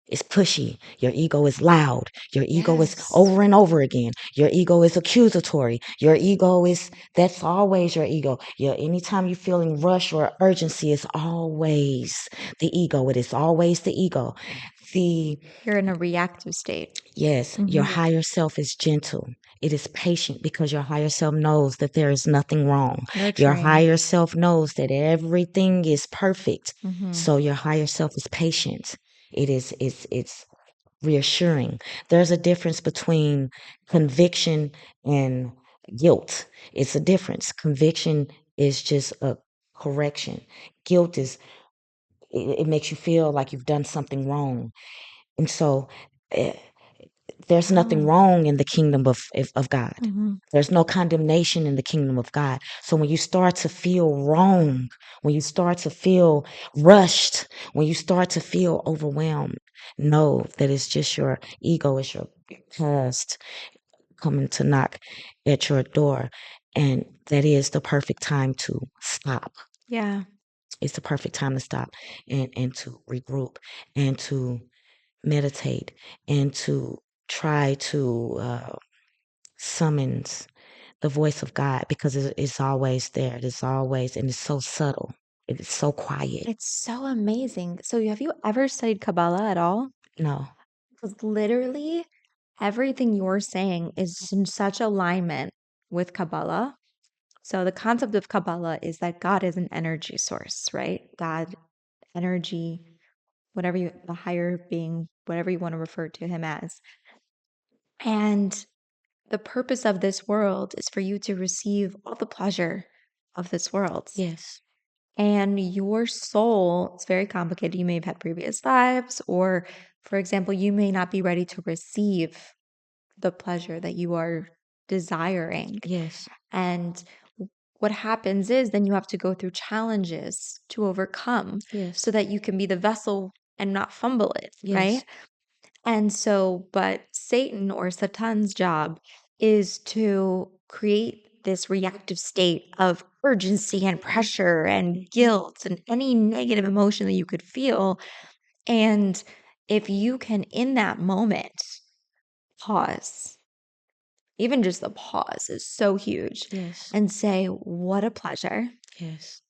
is pushy. Your ego is loud. Your ego is Yes. over and over again. Your ego is accusatory. Your ego is, that's always your ego. Anytime you're feeling rush or urgency, it's always the ego. It is always the ego. The You're in a reactive state. Yes, your Mm-hmm. higher self is gentle. It is patient because your higher self knows that there is nothing wrong. Your Nurturing. higher self knows that everything is perfect. Mm-hmm. So your higher self is patient. It's reassuring. There's a difference between conviction and guilt. It's a difference. Conviction is just a correction. Guilt is it makes you feel like you've done something wrong. And so eh, there's nothing Oh. wrong in the kingdom of God. Mm-hmm. There's no condemnation in the kingdom of God. So when you start to feel wrong, when you start to feel rushed, when you start to feel overwhelmed, know that it's just your ego, it's your past. coming to knock at your door. And that is the perfect time to stop. Yeah. It's the perfect time to stop and to regroup and to meditate and to try to summons the voice of God, because it's always there. It's always, and it's so subtle. It's so quiet. It's so amazing. So have you ever studied Kabbalah at all? No. Because literally everything you're saying is in such alignment with Kabbalah. So the concept of Kabbalah is that God is an energy source, right? God, energy, whatever you, the higher being, whatever you want to refer to him as. And the purpose of this world is for you to receive all the pleasure of this world. Yes. And your soul, it's very complicated. You may have had previous lives, or for example, you may not be ready to receive the pleasure that you are desiring. Yes. And what happens is then you have to go through challenges to overcome Yes. so that you can be the vessel and not fumble it, right? Yes. And so, but Satan or Satan's job is to create this reactive state of urgency and pressure and guilt and any negative emotion that you could feel. And if you can, in that moment, pause, even just the pause is so huge, Yes. and say, what a pleasure. Yes.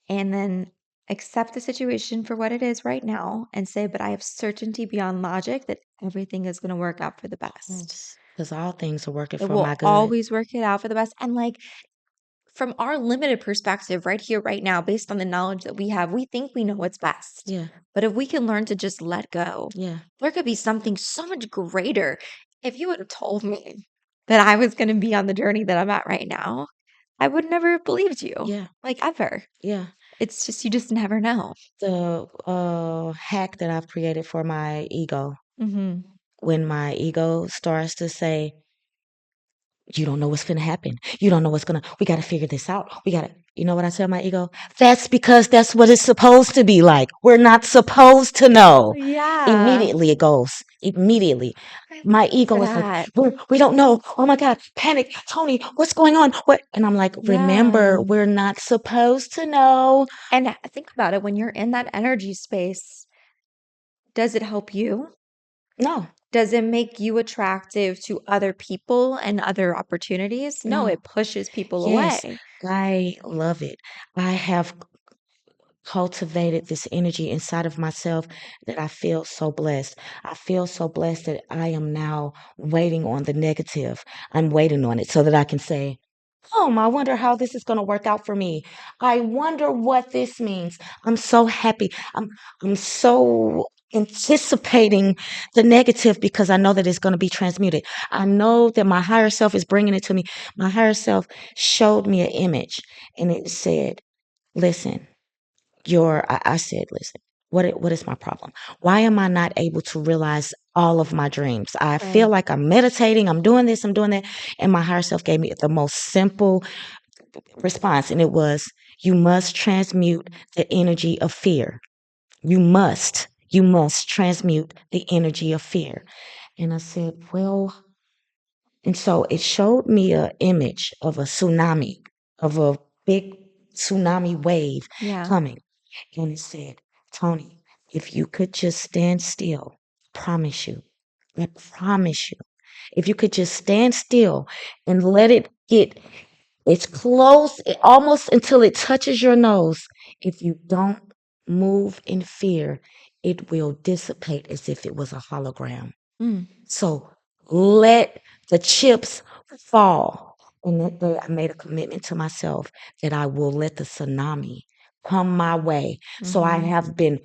And then accept the situation for what it is right now and say, but I have certainty beyond logic that everything is going to work out for the best. Because all things are working It for my will good. always work it out for the best. And like from our limited perspective right here, right now, based on the knowledge that we have, we think we know what's best. Yeah. But if we can learn to just let go, Yeah. there could be something so much greater. If you would have told me that I was going to be on the journey that I'm at right now, I would never have believed you. Yeah. Like ever. Yeah. It's just, you just never know. The hack that I've created for my ego, Mm-hmm. when my ego starts to say, you don't know what's going to happen. You don't know we got to figure this out. You know what I tell my ego? That's because that's what it's supposed to be like. We're not supposed to know. Yeah. Immediately it goes. Immediately. My ego is like, That. we don't know. Oh my God, panic. Toni, what's going on? What? And I'm like, remember, Yeah. we're not supposed to know. And think about it, when you're in that energy space, does it help you? No, Does it make you attractive to other people and other opportunities? No, no. it pushes people Yes, away. I love it. I have cultivated this energy inside of myself that I feel so blessed. I feel so blessed that I am now waiting on the negative. I'm waiting on it so that I can say, I wonder how this is going to work out for me. I wonder what this means. I'm so happy. I'm so anticipating the negative because I know that it's going to be transmuted. I know that my higher self is bringing it to me. My higher self showed me an image and it said, listen, I said, listen, what is my problem? Why am I not able to realize all of my dreams? I feel Right. like I'm meditating, I'm doing this, I'm doing that. And my higher self gave me the most simple response. And it was, you must transmute the energy of fear. You must transmute the energy of fear. And I said, well, and so it showed me an image of a tsunami, of a big tsunami wave Yeah. coming. And it said, Toni, if you could just stand still, I promise you, if you could just stand still and let it get it's close, almost until it touches your nose. If you don't move in fear, it will dissipate as if it was a hologram. Mm. So let the chips fall. And that day I made a commitment to myself that I will let the tsunami come my way. So I Mhm. have been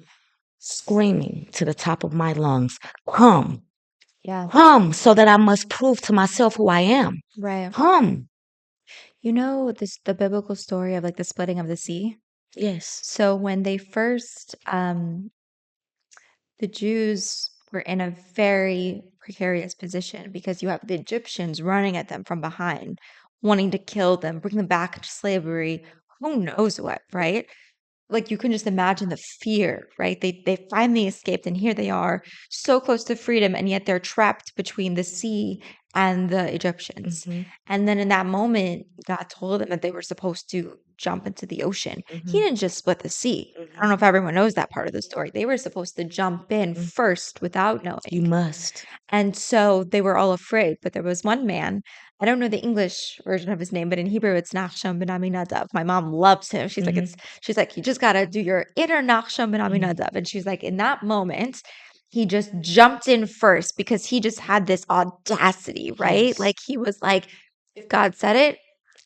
screaming to the top of my lungs, come, Yeah. come, so that I must prove to myself who I am. Right. Come. You know the biblical story of like the splitting of the sea? Yes. So when they first the Jews were in a very precarious position because you have the Egyptians running at them from behind, wanting to kill them, bring them back into slavery, who knows what, right? Like you can just imagine the fear, right? They finally escaped and here they are, so close to freedom, and yet they're trapped between the sea and the Egyptians. Mm-hmm. And then in that moment, God told them that they were supposed to jump into the ocean. He Mm-hmm. didn't just split the sea. I don't know if everyone knows that part of the story. They were supposed to jump in Mm-hmm. first without You knowing. must. And so they were all afraid. But there was one man, I don't know the English version of his name, but in Hebrew it's Nachshon ben Aminadav. My mom loves him. Mm-hmm. She's like, you just gotta do your inner Nachshon ben Mm-hmm. Aminadav. And she's like, in that moment, he just jumped in first because he just had this audacity, right? Yes. Like he was like, if God said it,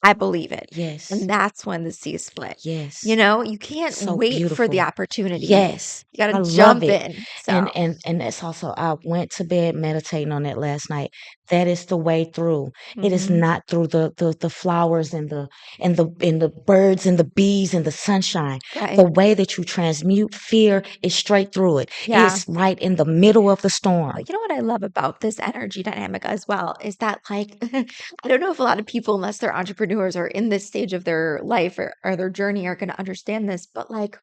I believe it. Yes. And that's when the sea split. Yes. You can't So wait for the beautiful. opportunity. Yes. You I gotta love jump it. in. And So and that's also, I went to bed meditating on that last night. That is the way through. It is mhm. not through the flowers and the birds and the bees and the sunshine. Right. The way that you transmute fear is straight through it. Yeah. It's right in the middle of the storm. You know what I love about this energy dynamic as well is that, like, I don't know if a lot of people, unless they're entrepreneurs or in this stage of their life or their journey, are going to understand this, but like,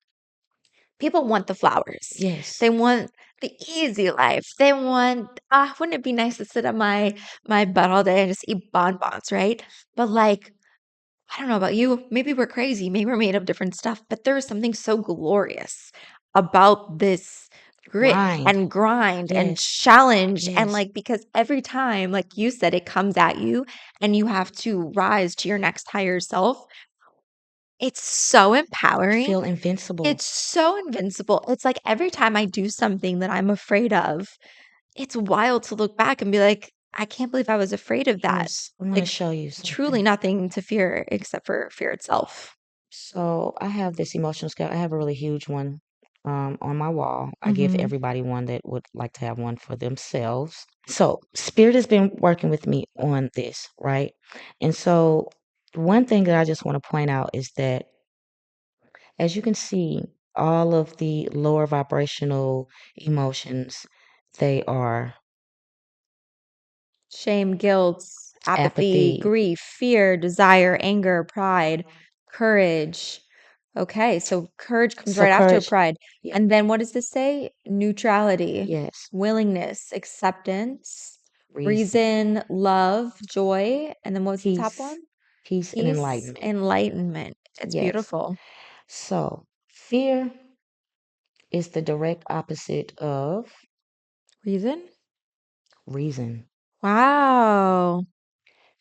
people want the flowers. Yes. They want the easy life. They want, wouldn't it be nice to sit on my butt all day and just eat bonbons, right? But like, I don't know about you. Maybe we're crazy. Maybe we're made of different stuff, but there is something so glorious about this grit Grind. and grind and Yes. challenge. And Yes. like, because every time, like you said, it comes at you and you have to rise to your next higher self. It's so empowering. Feel invincible. It's so invincible. It's like every time I do something that I'm afraid of, it's wild to look back and be like, I can't believe I was afraid of that. Yes. I'm going to Like, show you truly something. nothing to fear except for fear itself. So I have this emotional scale. I have a really huge one on my wall. I give Mhm. everybody one that would like to have one for themselves. So Spirit has been working with me on this, right? And so one thing that I just want to point out is that, as you can see, all of the lower vibrational emotions, they are Shame, guilt, apathy, apathy. grief, fear, desire, anger, pride, courage. Okay, so courage comes So right after courage, pride. yeah, And then what does this say? Neutrality, yes, willingness, acceptance, reason, reason, love, joy. And then what was the top peace, one? peace and Peace, enlightenment. enlightenment. It's Yes. beautiful. So fear is the direct opposite of Reason? reason. Wow.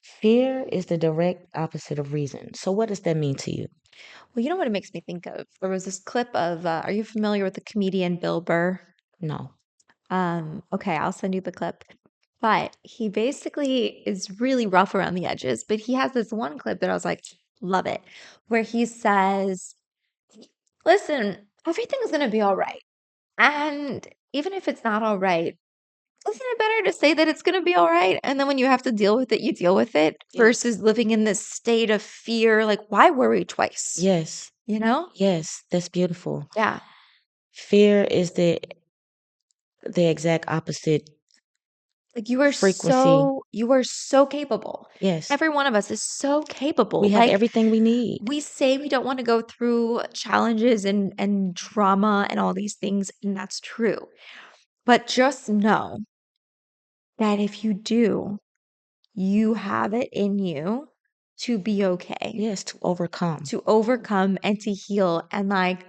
Fear is the direct opposite of reason. So what does that mean to you? Well, you know what it makes me think of? There was this clip of, are you familiar with the comedian Bill Burr? No. Okay, I'll send you the clip. But he basically is really rough around the edges. But he has this one clip that I was like, love it, where he says, listen, everything's going to be all right. And even if it's not all right, isn't it better to say that it's going to be all right? And then when you have to deal with it, you deal with it Yes. versus living in this state of fear. Like, why worry twice? Yes. You know? Yes. That's beautiful. Yeah. Fear is the exact opposite Like frequency. you are so capable. Yes. Every one of us is so capable. We have Like everything we need. we say we don't want to go through challenges and trauma and all these things, and that's true. But just know that if you do, you have it in you to be okay, Yes, to overcome. to overcome and to heal. And like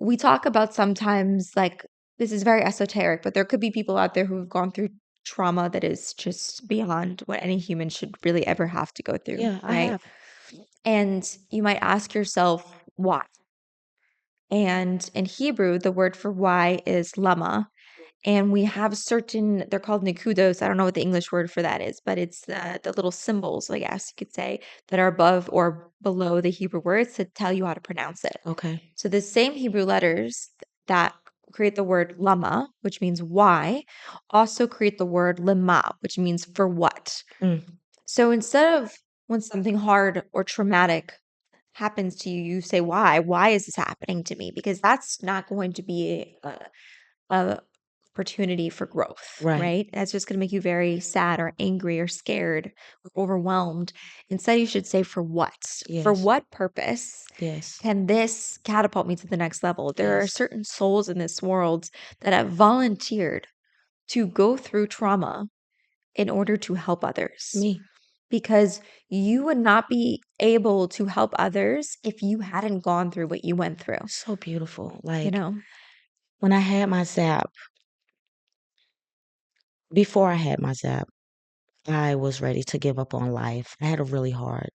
we talk about sometimes, like this is very esoteric, but there could be people out there who have gone through trauma that is just beyond what any human should really ever have to go through, Yeah, I right? have. And you might ask yourself, why? And in Hebrew, the word for why is lama. And we have certain, they're called nikudos. I don't know what the English word for that is, but it's the little symbols, I guess you could say, that are above or below the Hebrew words to tell you how to pronounce it. Okay. So the same Hebrew letters that create the word lama, which means why, also create the word lema, which means for what. Mm. So instead of when something hard or traumatic happens to you, you say, why? Why is this happening to me? Because that's not going to be a opportunity for growth, Right. right? That's just going to make you very sad or angry or scared or overwhelmed. Instead, you should say, for what? For Yes. what purpose Yes. can this catapult me to the next level? There are Yes. certain souls in this world that have volunteered to go through trauma in order to help others. Me. Because you would not be able to help others if you hadn't gone through what you went through, So beautiful. you Like know? when I had my zap, before I had my zap, I was ready to give up on life. I had a really hard,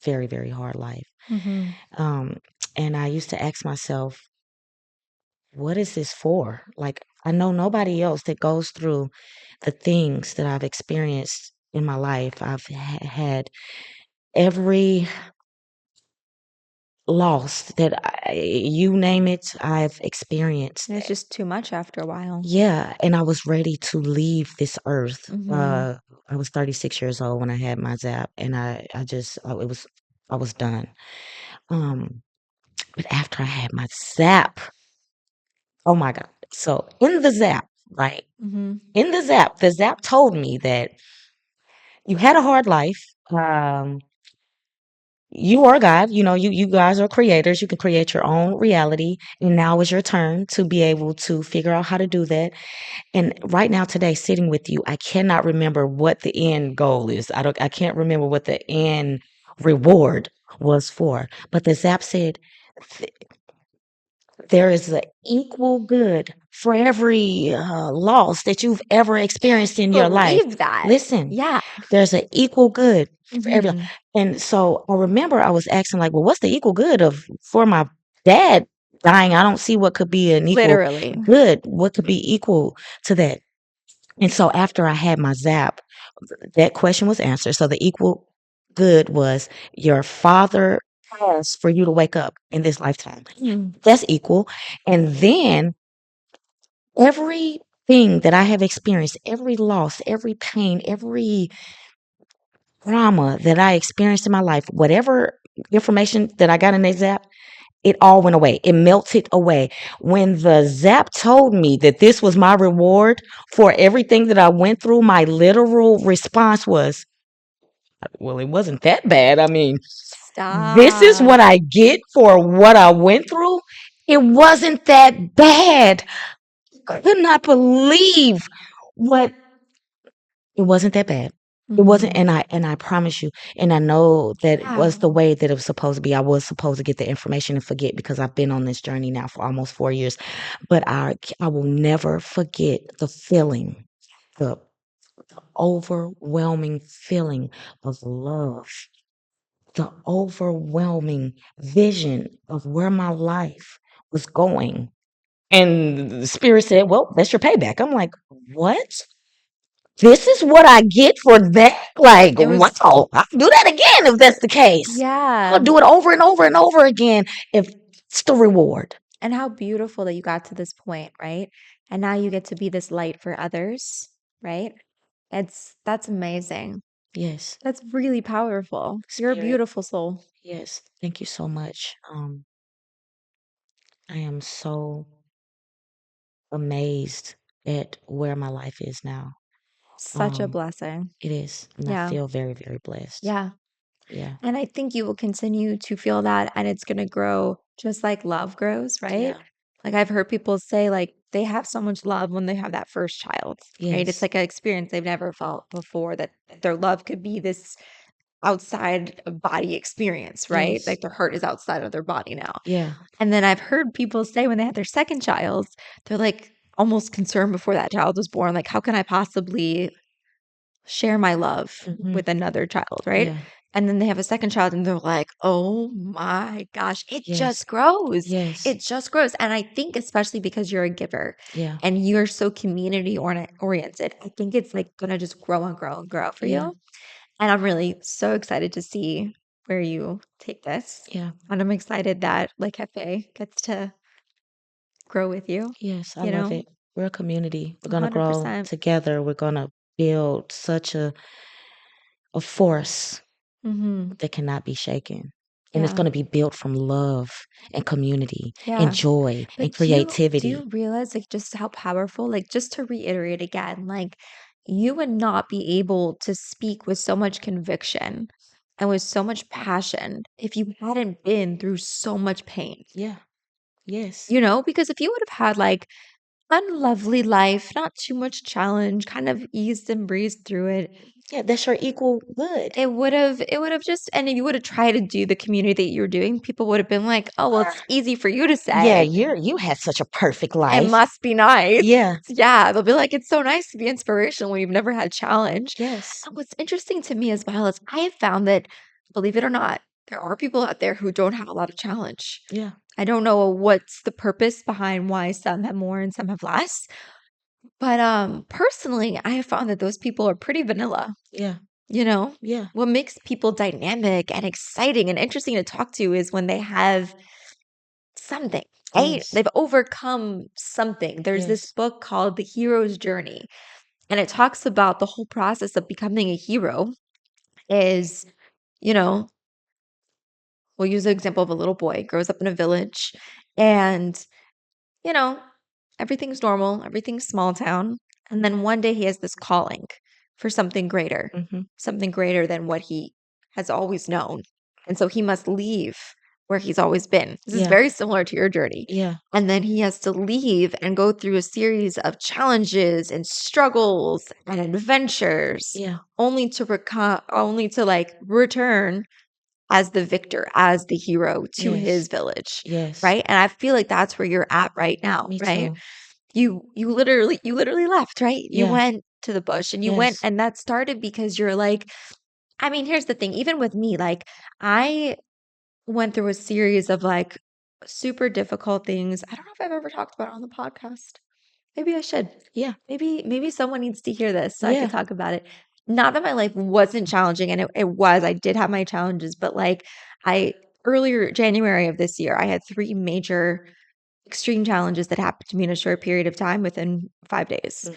very, very hard life. Mm-hmm. Um, and I used to ask myself, what is this for? Like, I know nobody else that goes through the things that I've experienced in my life. I've had every loss that you name it, I've experienced. And it's just too much after a while. Yeah, and I was ready to leave this earth. Mm-hmm. I was 36 years old when I had my zap, and I was done. Um, but after I had my zap, oh my God. So in the zap, right? Mm-hmm. In the zap told me that you had a hard life. You are God, you guys are creators. You can create your own reality. And now is your turn to be able to figure out how to do that. And right now, today, sitting with you, I cannot remember what the end goal is. I can't remember what the end reward was for. But the Zap said there is an equal good for every loss that you've ever experienced in your life. Believe that. Listen, Yeah. there's an equal good for every. Mm-hmm. And so I remember I was asking, like, well, what's the equal good of for my dad dying? I don't see what could be an equal Literally. good. What could be equal to that? And so after I had my zap, that question was answered. So the equal good was your father passed for you to wake up in this lifetime. Mm. That's equal. And then everything that I have experienced, every loss, every pain, every trauma that I experienced in my life, whatever information that I got in that zap, it all went away. It melted away. When the zap told me that this was my reward for everything that I went through, my literal response was, well, it wasn't that bad. I mean, this is Stop. what I get for what I went through. It wasn't that bad. Could not believe what it wasn't that bad. It wasn't, Mm-hmm. and I promise you, and I know that it was the Wow. way that it was supposed to be. I was supposed to get the information and forget because I've been on this journey now for almost 4 years. But I will never forget the feeling, the overwhelming feeling of love, the overwhelming vision of where my life was going. And the spirit said, well, that's your payback. I'm like, what? This is what I get for that? Like, It was, wow, I'll do that again if that's the case. yeah. I'll do it over and over and over again if it's the reward. And how beautiful that you got to this point, right? And now you get to be this light for others, right? That's amazing. Yes, That's really powerful. You're a spirit. beautiful soul. Yes, thank you so much. I am so amazed at where my life is now. Such a Um, blessing. it is, and I Yeah. feel very, very blessed. Yeah. Yeah, And I think you will continue to feel that and it's going to grow just like love grows, right? yeah, Like I've heard people say like they have so much love when they have that first child, right? It's yes, like an experience they've never felt before that their love could be this outside of body experience, right? yes, Like their heart is outside of their body now. yeah, And then I've heard people say when they have their second child, they're like almost concerned before that child was born, like, how can I possibly share my love hmm, with another child, right? yeah, And then they have a second child and they're like, oh my gosh, it yes, just grows. yes, It just grows. And I think, especially because you're a giver yeah, and you're so community oriented, I think it's like going to just grow and grow and grow for yeah, you. And I'm really so excited to see where you take this. yeah, And I'm excited that like Cafe gets to grow with you, yes. I you love know, it. We're a community. We're gonna grow 100%. together. We're gonna build such a force Mm-hmm. that cannot be shaken. And it's Yeah. gonna be built from love and community and Yeah. joy and But do creativity. you realize like just how powerful, like just to reiterate again, like you would not be able to speak with so much conviction and with so much passion if you hadn't been through so much pain. Yeah. Yes. You know, because if you would have had like unlovely life, not too much challenge, kind of eased and breezed through it. Yeah, that's your equal good. It would have just, and if you would have tried to do the community that you were doing, people would have been like, "Oh, well, it's easy for you to Yeah, say. you had such a perfect It life. must be nice." Yeah. Yeah, they'll be like, "It's so nice to be inspirational when you've never had challenge." Yes. And what's interesting to me as well is I have found that, believe it or not, there are people out there who don't have a lot of challenge. Yeah. I don't know what's the purpose behind why some have more and some have less, but personally, I have found that those people are pretty vanilla. Yeah. You know, Yeah. what makes people dynamic and exciting and interesting to talk to is when they have something, right? Yes. They've overcome something. There's this Yes. book called The Hero's Journey, and it talks about the whole process of becoming a hero is, you know, we'll use the example of a little boy grows up in a village and, you know, everything's normal, everything's small town. And then one day he has this calling for Mm-hmm. something greater than what he has always known. And so he must leave where he's always been. This is Yeah. very similar to your journey. Yeah. And then he has to leave and go through a series of challenges and struggles and adventures Yeah. only to like return as the victor, as the hero to his Yes. village. Yes. Right. And I feel like that's where you're at right now, Me right? too. You literally left, right? You Yeah. went to the bush and you went, Yes. and that started because you're like, I mean, here's the thing, even with me, like I went through a series of like super difficult things. I don't know if I've ever talked about it on the podcast. Maybe I should. Yeah. Maybe someone needs to hear this so I could Yeah. talk about it. Not that my life wasn't challenging, and it was. I did have my challenges, but like I earlier January of this year, I had 3 major extreme challenges that happened to me in a short period of time within 5 days.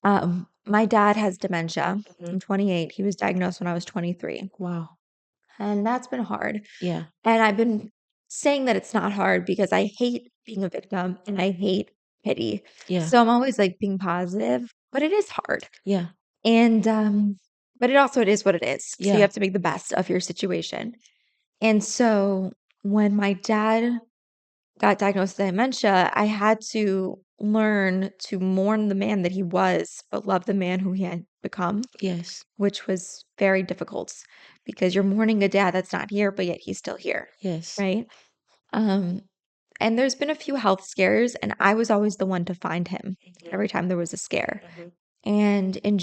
Mm. My dad has dementia. Mhm. I'm 28. He was diagnosed when I was 23, Wow. and that's been hard. Yeah. And I've been saying that it's not hard because I hate being a victim and I hate pity. Yeah. So I'm always like being positive, but it is hard. Yeah. And but it is what it is. So you Yeah. have to make the best of your situation. And so when my dad got diagnosed with dementia, I had to learn to mourn the man that he was, but love the man who he had become, Yes. which was very difficult because you're mourning a dad that's not here, but yet he's still here, Yes. right? Um, and there's been a few health scares, and I was always the one to find him Mhm. every time there was a scare. Mhm. And in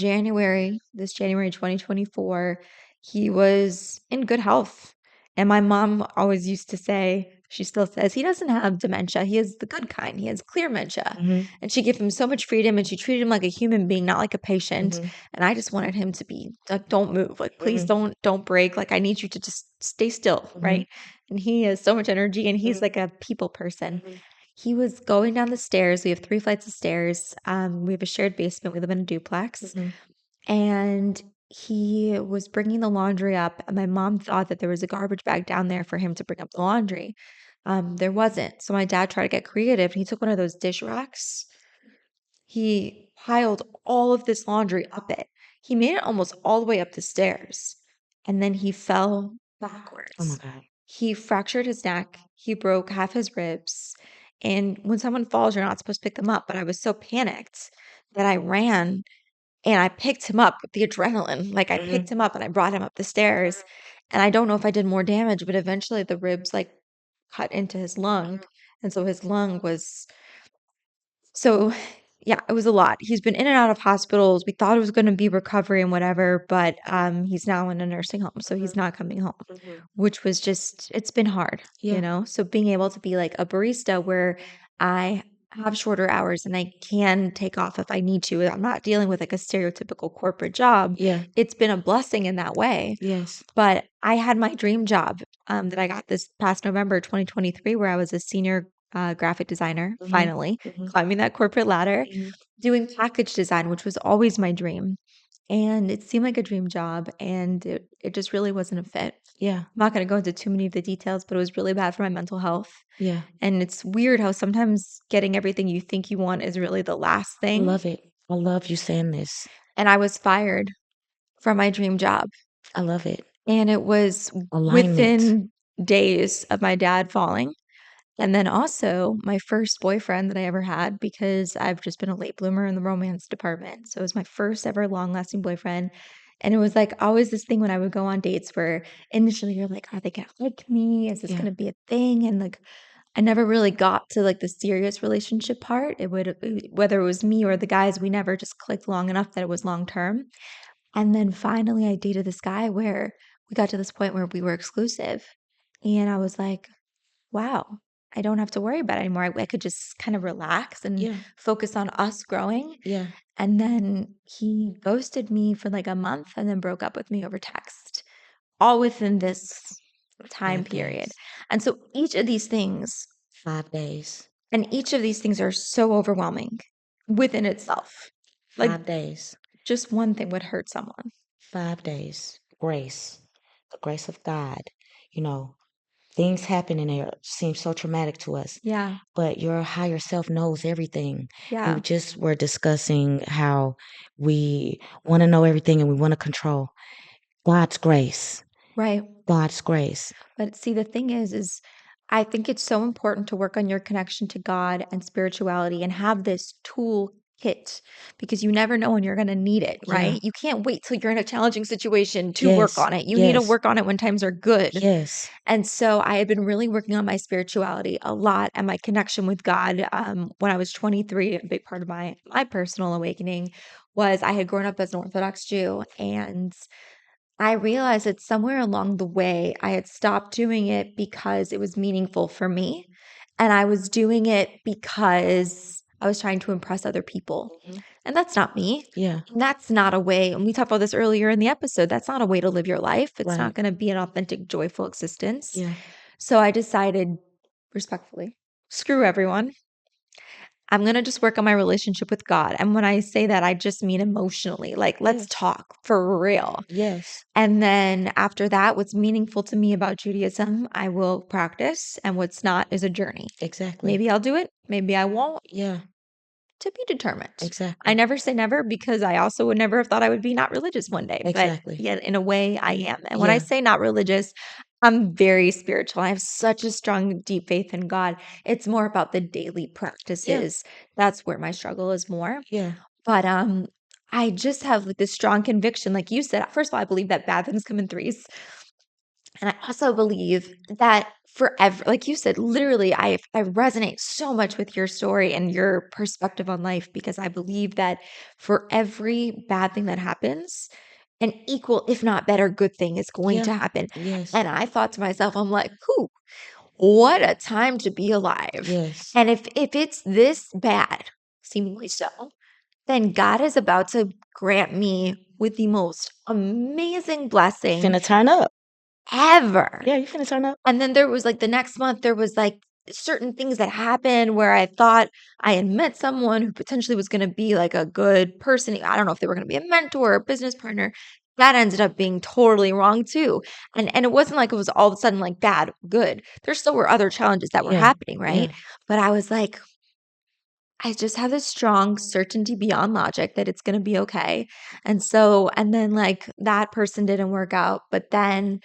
this January 2024, he was in good health. And my mom always used to say, she still says, he doesn't have dementia. He has the good kind. He has clear dementia. Mhm. And she gave him so much freedom and she treated him like a human being, not like a patient. Mhm. And I just wanted him to be like, don't move. Like, please Mhm. don't break. Like, I need you to just stay still. Mhm. Right. And he has so much energy and he's Mhm. like a people person. Mhm. He was going down the stairs. We have 3 flights of stairs. We have a shared basement. We live in a duplex. Mhm. And he was bringing the laundry up, and my mom thought that there was a garbage bag down there for him to bring up the laundry. There wasn't. So my dad tried to get creative, and he took one of those dish racks. He piled all of this laundry up it. He made it almost all the way up the stairs, and then he fell Oh my backwards. God. He fractured his neck. He broke half his ribs. And when someone falls, you're not supposed to pick them up. But I was so panicked that I ran and I picked him up with the adrenaline. Like, I Mhm. picked him up and I brought him up the stairs, and I don't know if I did more damage, but eventually the ribs, like, cut into his lung, and so his lung was so yeah, it was a lot. He's been in and out of hospitals. We thought it was gonna be recovery and whatever, but, he's now in a nursing home, so he's Mhm. not coming home, Mhm. which was just it's been hard, you Yeah. know? So being able to be like a barista where I have shorter hours and I can take off if I need to, I'm not dealing with like a stereotypical corporate job. Yeah. It's been a blessing in that way. Yes. But I had my dream job that I got this past November 2023, where I was a senior graphic designer, Mhm. finally Mhm. climbing that corporate ladder, Mhm. doing package design, which was always my dream. And it seemed like a dream job, and it just really wasn't a fit. Yeah. I'm not going to go into too many of the details, but it was really bad for my mental health. Yeah. And it's weird how sometimes getting everything you think you want is really the last I thing. love it. I love you saying this. And I was fired from my dream job. I love it. And it was Alignment. within days of my dad falling. And then also my first boyfriend that I ever had, because I've just been a late bloomer in the romance department. So it was my first ever long-lasting boyfriend. And it was like always this thing when I would go on dates where initially you're like, are they gonna like me? Is this Yeah. gonna be a thing? And like I never really got to like the serious relationship part. Whether it was me or the guys, we never just clicked long enough that it was long term. And then finally I dated this guy where we got to this point where we were exclusive. And I was like, wow, I don't have to worry about it anymore. I could just kind of relax and Yeah. focus on us growing. Yeah. And then he ghosted me for like a month and then broke up with me over text, all within this time 5 period. days. And so each of these things, 5 days. and each of these things are so overwhelming within itself. Like 5 days. just one thing would hurt someone. 5 days. Grace. The grace of God. You know, things happen and they seem so traumatic to us, Yeah. but your higher self knows everything. We Yeah. just were discussing how we want to know everything and we want to control. God's grace. Right. God's grace. But see, the thing is I think it's so important to work on your connection to God and spirituality and have this tool kit because you never know when you're going to need it, Yeah. right? You can't wait till you're in a challenging situation to work Yes. on it. You need to Yes. work on it when times are good. Yes. And so I have been really working on my spirituality a lot and my connection with God. When I was 23, a big part of my personal awakening was I had grown up as an Orthodox Jew, and I realized that somewhere along the way, I had stopped doing it because it was meaningful for me. And I was doing it because I was trying to impress other people. Mhm. And that's not me. Yeah. And that's not a way, and we talked about this earlier in the episode. That's not a way to live your life. It's not Right. going to be an authentic, joyful existence. Yeah. So I decided respectfully, screw everyone. I'm going to just work on my relationship with God. And when I say that, I just mean emotionally. Like, let's Yes. talk for real. Yes. And then after that, what's meaningful to me about Judaism, I will practice, and what's not is a journey. Exactly. Maybe I'll do it, maybe I won't, Yeah. to be determined. I Exactly. never say never because I also would never have thought I would be not religious one day, but Exactly. yet in a way I am. And when I Yeah. say not religious, I'm very spiritual. I have such a strong, deep faith in God. It's more about the daily Yeah. practices. That's where my struggle is more. Yeah. But I just have like this strong conviction, like you said. First of all, I believe that bad things come in threes. And I also believe that forever, like you said, literally, I resonate so much with your story and your perspective on life because I believe that for every bad thing that happens, an equal, if not better, good thing is going Yeah. to happen. Yes. And I thought to myself, I'm like, whew, what a time to be alive. Yes. And if it's this bad, seemingly so, then God is about to grant me with the most amazing blessing Finna turn up. ever. Yeah, you finna turn up. And then there was like the next month, there was like certain things that happened where I thought I had met someone who potentially was going to be like a good person. I don't know if they were going to be a mentor or a business partner. That ended up being totally wrong too. And it wasn't like it was all of a sudden like bad, good. There still were other challenges that were Yeah. happening, right? Yeah. But I was like, I just have this strong certainty beyond logic that it's going to be okay. And so, and then like that person didn't work out. But then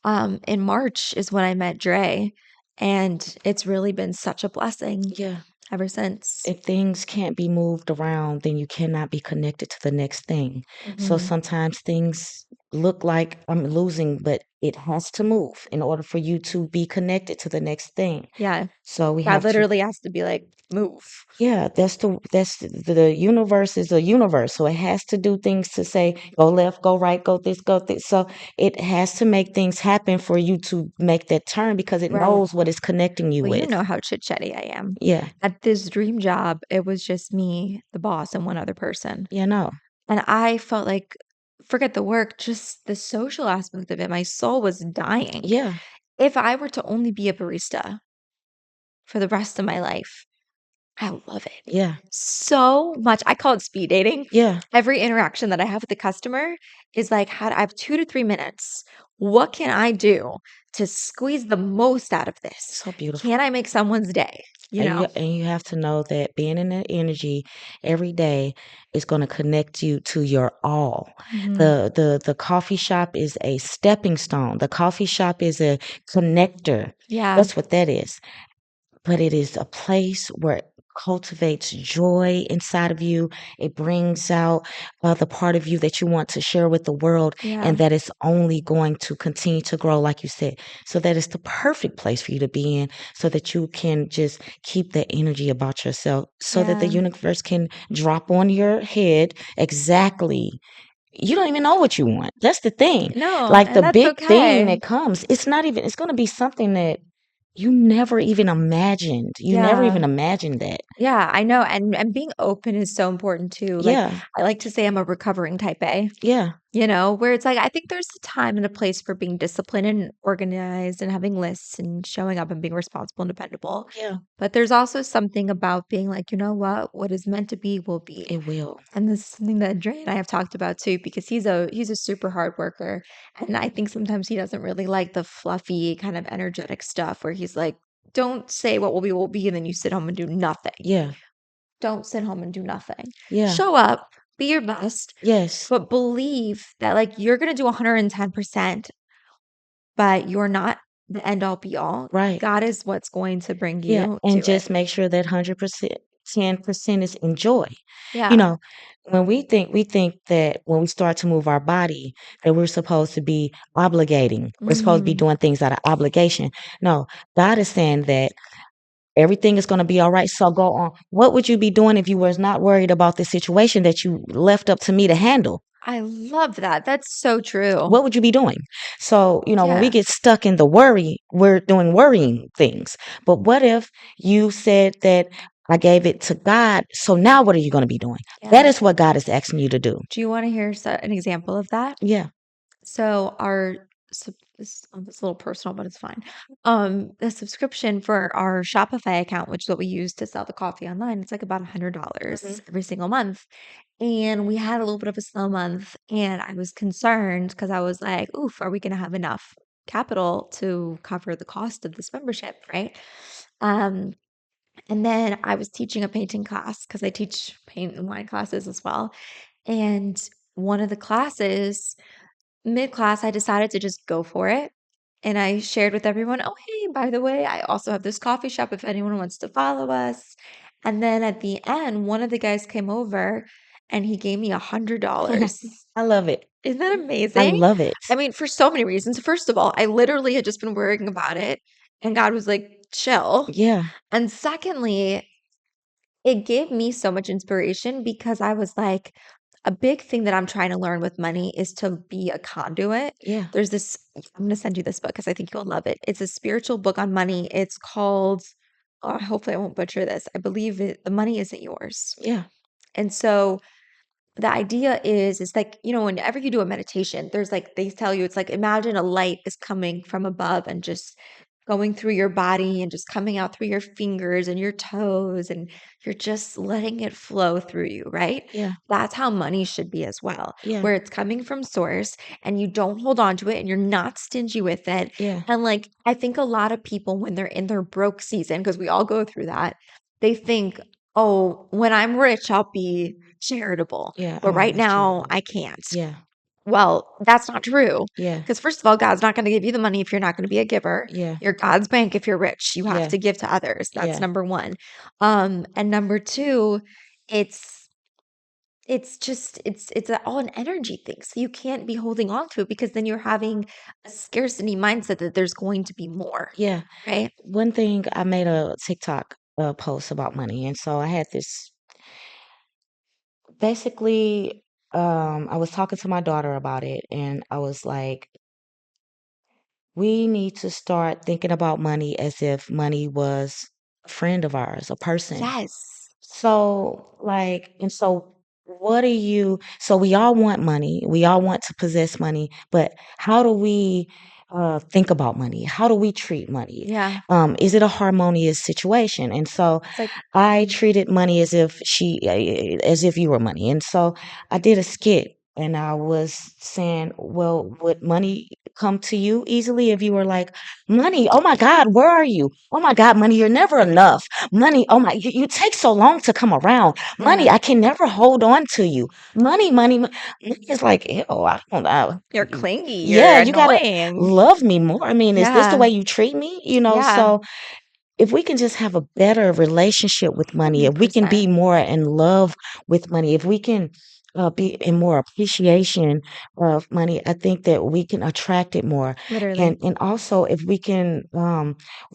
in March is when I met Dre. And it's really been such a blessing Yeah. ever since. If things can't be moved around, then you cannot be connected to the next thing. So Mhm. sometimes things look like I'm losing, but it has to move in order for you to be connected to the next thing. Yeah. So we God have to, literally has to be like, move. yeah, the universe is a universe. So it has to do things to say, go left, go right, go this, go this. So it has to make things happen for you to make that turn because it Right. knows what it's connecting you Well, you with. know how chit chatty I am. Yeah. At this dream job, it was just me, the boss, and one other person. Yeah, no. And I felt like, forget the work, just the social aspect of it. My soul was dying. Yeah. If I were to only be a barista for the rest of my life, I love it Yeah. so much. I call it speed dating. Yeah. Every interaction that I have with the customer is like, I have 2 to 3 minutes. What can I do to squeeze the most out of this? So beautiful. Can I make someone's day? You know? And you have to know that being in that energy every day is going to connect you to your all. Mhm. The coffee shop is a stepping stone. The coffee shop is a connector. Yeah. That's what that is. but it is a place where it cultivates joy inside of you. It brings out the part of you that you want to share with the world, Yeah. and that it's only going to continue to grow, like you said. So that it's the perfect place for you to be in, so that you can just keep that energy about yourself, so that the Yeah. universe can drop on your head exactly. You don't even know what you want. That's the thing. No, Like the and that's big thing okay. that comes, it's not even, it's going to be something that you never even imagined. You never Yeah. even imagined that. Yeah, I know, and being open is so important too. Like, Yeah. I like to say I'm a recovering type A, Yeah. where it's like I think there's a time and a place for being disciplined and organized and having lists and showing up and being responsible and dependable. Yeah. But there's also something about being like, you know what is meant to be will be. It will. And this is something that Dre and I have talked about too, because he's a super hard worker. And I think sometimes he doesn't really like the fluffy kind of energetic stuff where he's like, don't say what will be, and then you sit home and do nothing. Yeah. Don't sit home and do nothing. Yeah. Show up, be your best, Yes. but believe that like you're gonna do 110%, but you're not the end all be all. Right. God is what's going to bring Yeah. you And to it. just make sure that 100%, 10% is enjoy. You Yeah. know, when we think that when we start to move our body, that we're supposed to be obligating. We're supposed to be Mhm. doing things out of obligation. No, God is saying that everything is going to be all right. So go on. What would you be doing if you was not worried about the situation that you left up to me to handle? I love that. That's so true. What would you be doing? So, when we Yeah. get stuck in the worry, we're doing worrying things. But what if you said that I gave it to God? So now what are you going to be doing? That Yeah. is what God is asking you to do. Do you wanna hear an example of that? Yeah. So our this a little personal, but it's fine. The subscription for our Shopify account, which is what we use to sell the coffee online, it's like about Hmm. $100 every single month. And we had a little bit of a slow month, and I was concerned because I was like, "Oof, are we going to have enough capital to cover the cost of this membership?" Right? Um, and then I was teaching a painting class because I teach paint and wine classes as well. And one of the classes mid-class, I decided to just go for it, and I shared with everyone, "Oh, hey, by the way, I also have this coffee shop if anyone wants to follow us." And then at the end, one of the guys came over and he gave me $100. I love it. Isn't that I amazing? love it. I mean, for so many reasons. First of all, I literally had just been worrying about it, and God was like, "Chill." Yeah. And secondly, it gave me so much inspiration because I was like, a big thing that I'm trying to learn with money is to be a conduit. Yeah. There's this, I'm going to send you this book because I think you'll love it. It's a spiritual book on money. It's called, oh, hopefully I won't butcher this. I believe it, The Money Isn't Yours. Yeah. And so the idea is like, whenever you do a meditation, there's like, they tell you, it's like, imagine a light is coming from above and just going through your body and just coming out through your fingers and your toes, and you're just letting it flow through you, right? Yeah. That's how money should be as well, Yeah. where it's coming from source and you don't hold on to it and you're not stingy with it. Yeah. And like, I think a lot of people, when they're in their broke season, because we all go through that, they think, oh, when I'm rich, I'll be charitable. Yeah. But I'm right always now, charitable. I can't. Yeah. Well, that's not true. Yeah. Because first of all, God's not going to give you the money if you're not going to be a giver. Yeah. You're God's bank if you're rich. You have Yeah. to give to others. That's Yeah. number one. And number two, it's all an energy thing. So you can't be holding on to it because then you're having a scarcity mindset that there's going to be more, Yeah. right? One thing, I made a TikTok post about money, and so I had this. Basically, I was talking to my daughter about it, and I was like, we need to start thinking about money as if money was a friend of ours, a person. Yes. So, and so what are you, so we all want money, we all want to possess money, but how do we think about money? How do we treat money? Yeah. Is it a harmonious situation? And so It's like, I treated money as if as if you were money. And so I did a skit, and I was saying, well, would money come to you easily if you were like, money, oh my God, where are you? Oh my God, money, you're never enough. Money, oh my, you take so long to come around. Money, yeah, I can never hold on to you. Money is like, ew, I don't know. you're clingy, Yeah, you're you gotta annoying. love me more. I mean, is this the Yeah. way you treat me? Yeah. So if we can just have a better relationship with money, if we can be 100%. more in love with money, if we can be in more appreciation of money, I think that we can attract it more. Literally. And also if we can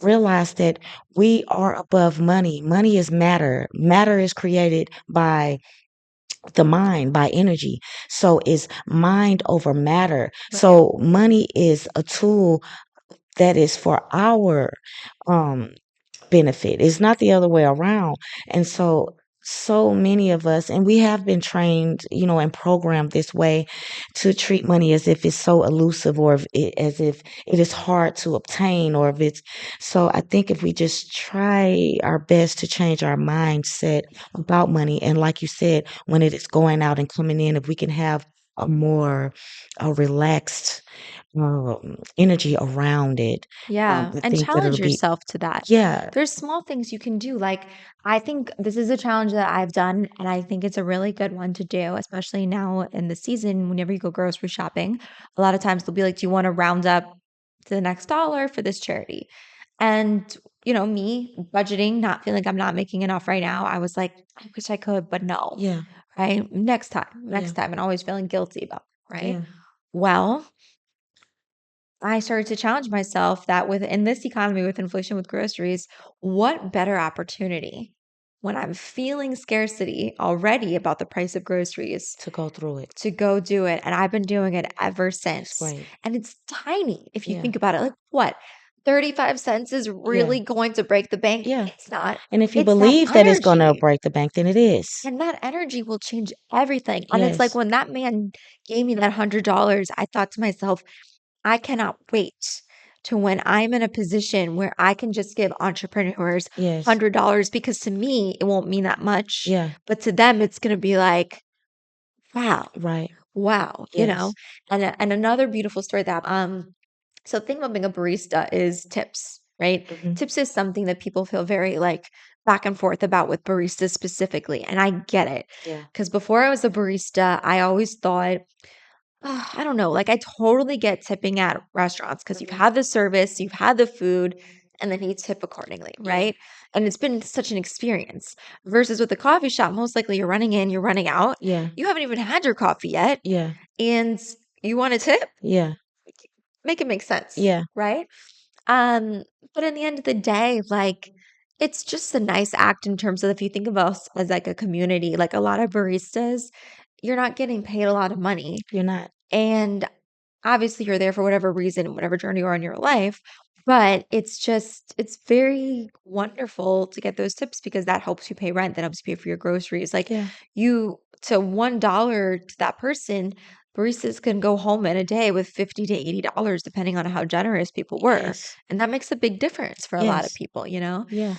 realize that we are above money. Money is matter. Matter is created by the mind, by energy. So it's mind over matter. Right. So money is a tool that is for our um benefit. It's not the other way around. And so many of us, and we have been trained, and programmed this way to treat money as if it's so elusive, or as if it is hard to obtain, or if it's so. I think if we just try our best to change our mindset about money, and like you said, when it is going out and coming in, if we can have a more a relaxed energy around it, Yeah, I and think that it'll challenge be, yourself to that. yeah. There's small things you can do. Like, I think this is a challenge that I've done, and I think it's a really good one to do, especially now in the season whenever you go grocery shopping. A lot of times they'll be like, "Do you want to round up to the next dollar for this charity?" And, me budgeting, not feeling like I'm not making enough right now, I was like, "I wish I could, but no." Yeah, Right? yeah, Next time, and always feeling guilty about it, right? yeah, Well, I started to challenge myself that in this economy with inflation with groceries, what better opportunity when I'm feeling scarcity already about the price of groceries to go through it. to go do it. And I've been doing it ever It's since. great. And it's tiny if you Yeah, think about it. Like what? 35 cents is yeah, really going to break the bank? yeah. It's not. And if you It's that believe that it's gonna energy. break the bank, then it is. And that energy will change everything. And it's like Yes, when that man gave me that $100, I thought to myself, I cannot wait to when I'm in a position where I can just give entrepreneurs yes, $100 because to me, it won't mean that much, yeah, but to them, it's going to be like, wow, right. wow, Yes. And another beautiful story so the thing about being a barista is tips, right? Hmm. Tips is something that people feel very like back and forth about with baristas specifically, and I get it Yeah. because before I was a barista, I always thought I don't know, like, I totally get tipping at restaurants because 'cause you've Hmm. had the service, you've had the food, and then you tip accordingly, Yeah, right? And it's been such an experience versus with the coffee shop, most likely you're running in, you're running out, yeah, you haven't even had your coffee yet, yeah, and you want a tip? yeah, Make it make sense, yeah, right? Um, but in the end of the day, like, it's just a nice act in terms of if you think of us as, like, a community, like, a lot of baristas, you're not getting paid a lot of money, you're not. and obviously you're there for whatever reason, whatever journey you're on in your life, but it's very wonderful to get those tips because that helps you pay rent, that helps you pay for your groceries. Like Yeah, you to $1 to that person, baristas can go home in a day with 50 to $80 depending on how generous people were. yes, And that makes a big difference for a lot of yes, people. yeah,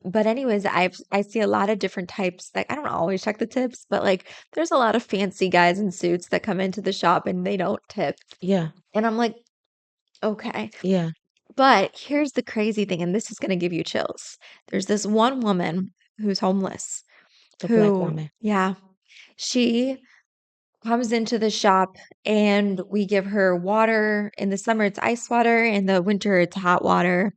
But anyways, I see a lot of different types. Like I don't always check the tips, but like there's a lot of fancy guys in suits that come into the shop and they don't tip. yeah, And I'm like, okay. yeah. But here's the crazy thing, and this is gonna give you chills. There's this one woman who's homeless The black who, woman. yeah, she comes into the shop and we give her water. In the summer, it's ice water. In the winter, it's hot water.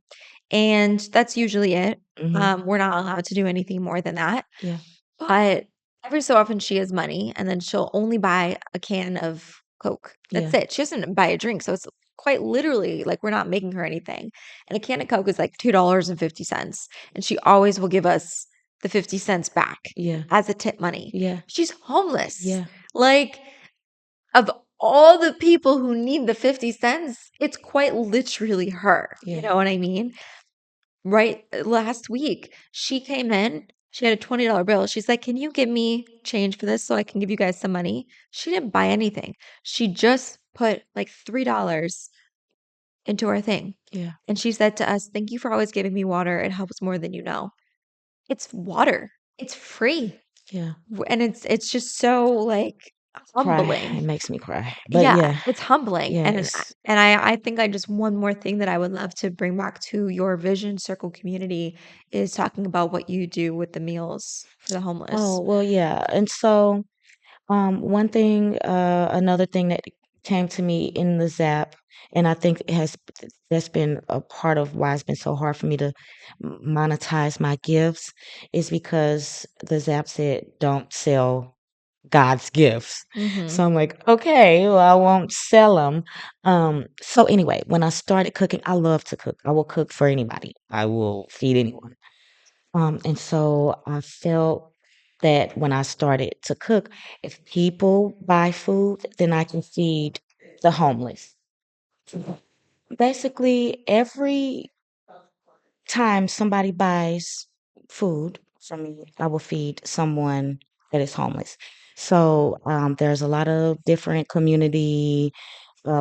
And that's usually it. Hmm. We're not allowed to do anything more than that. Yeah, But every so often she has money and then she'll only buy a can of Coke. That's yeah, it. She doesn't buy a drink. So it's quite literally like we're not making her anything. And a can of Coke is like $2.50. And 50 cents. And she always will give us the 50 cents back yeah, as a tip money. yeah, She's homeless. yeah, Like, of all the people who need the 50 cents, it's quite literally her. You yeah, know what I mean? Right, last week, she came in, she had a $20 bill. She's like, "Can you give me change for this so I can give you guys some money?" She didn't buy anything. She just put like $3 into our thing. yeah, And she said to us, "Thank you for always giving me water. It helps more than you know." It's water. It's free. yeah. And it's just so like Cry. It humbling. makes me cry. But Yeah, yeah, it's humbling, yeah, and I think I just one more thing that I would love to bring back to your Vision Circle community is talking about what you do with the meals for the oh, homeless. well, yeah. And so, one thing, another thing that came to me in the Zap, and I think that's been a part of why it's been so hard for me to monetize my gifts is because the Zap said don't sell God's gifts. Mm-hmm. So I'm like, okay, well, I won't sell them. So anyway, when I started cooking, I love to cook. I will cook for anybody. I will feed anyone. And so I felt that when I started to cook, if people buy food, then I can feed the homeless. Basically, every time somebody buys food from me, I will feed someone that is homeless. So there's a lot of different community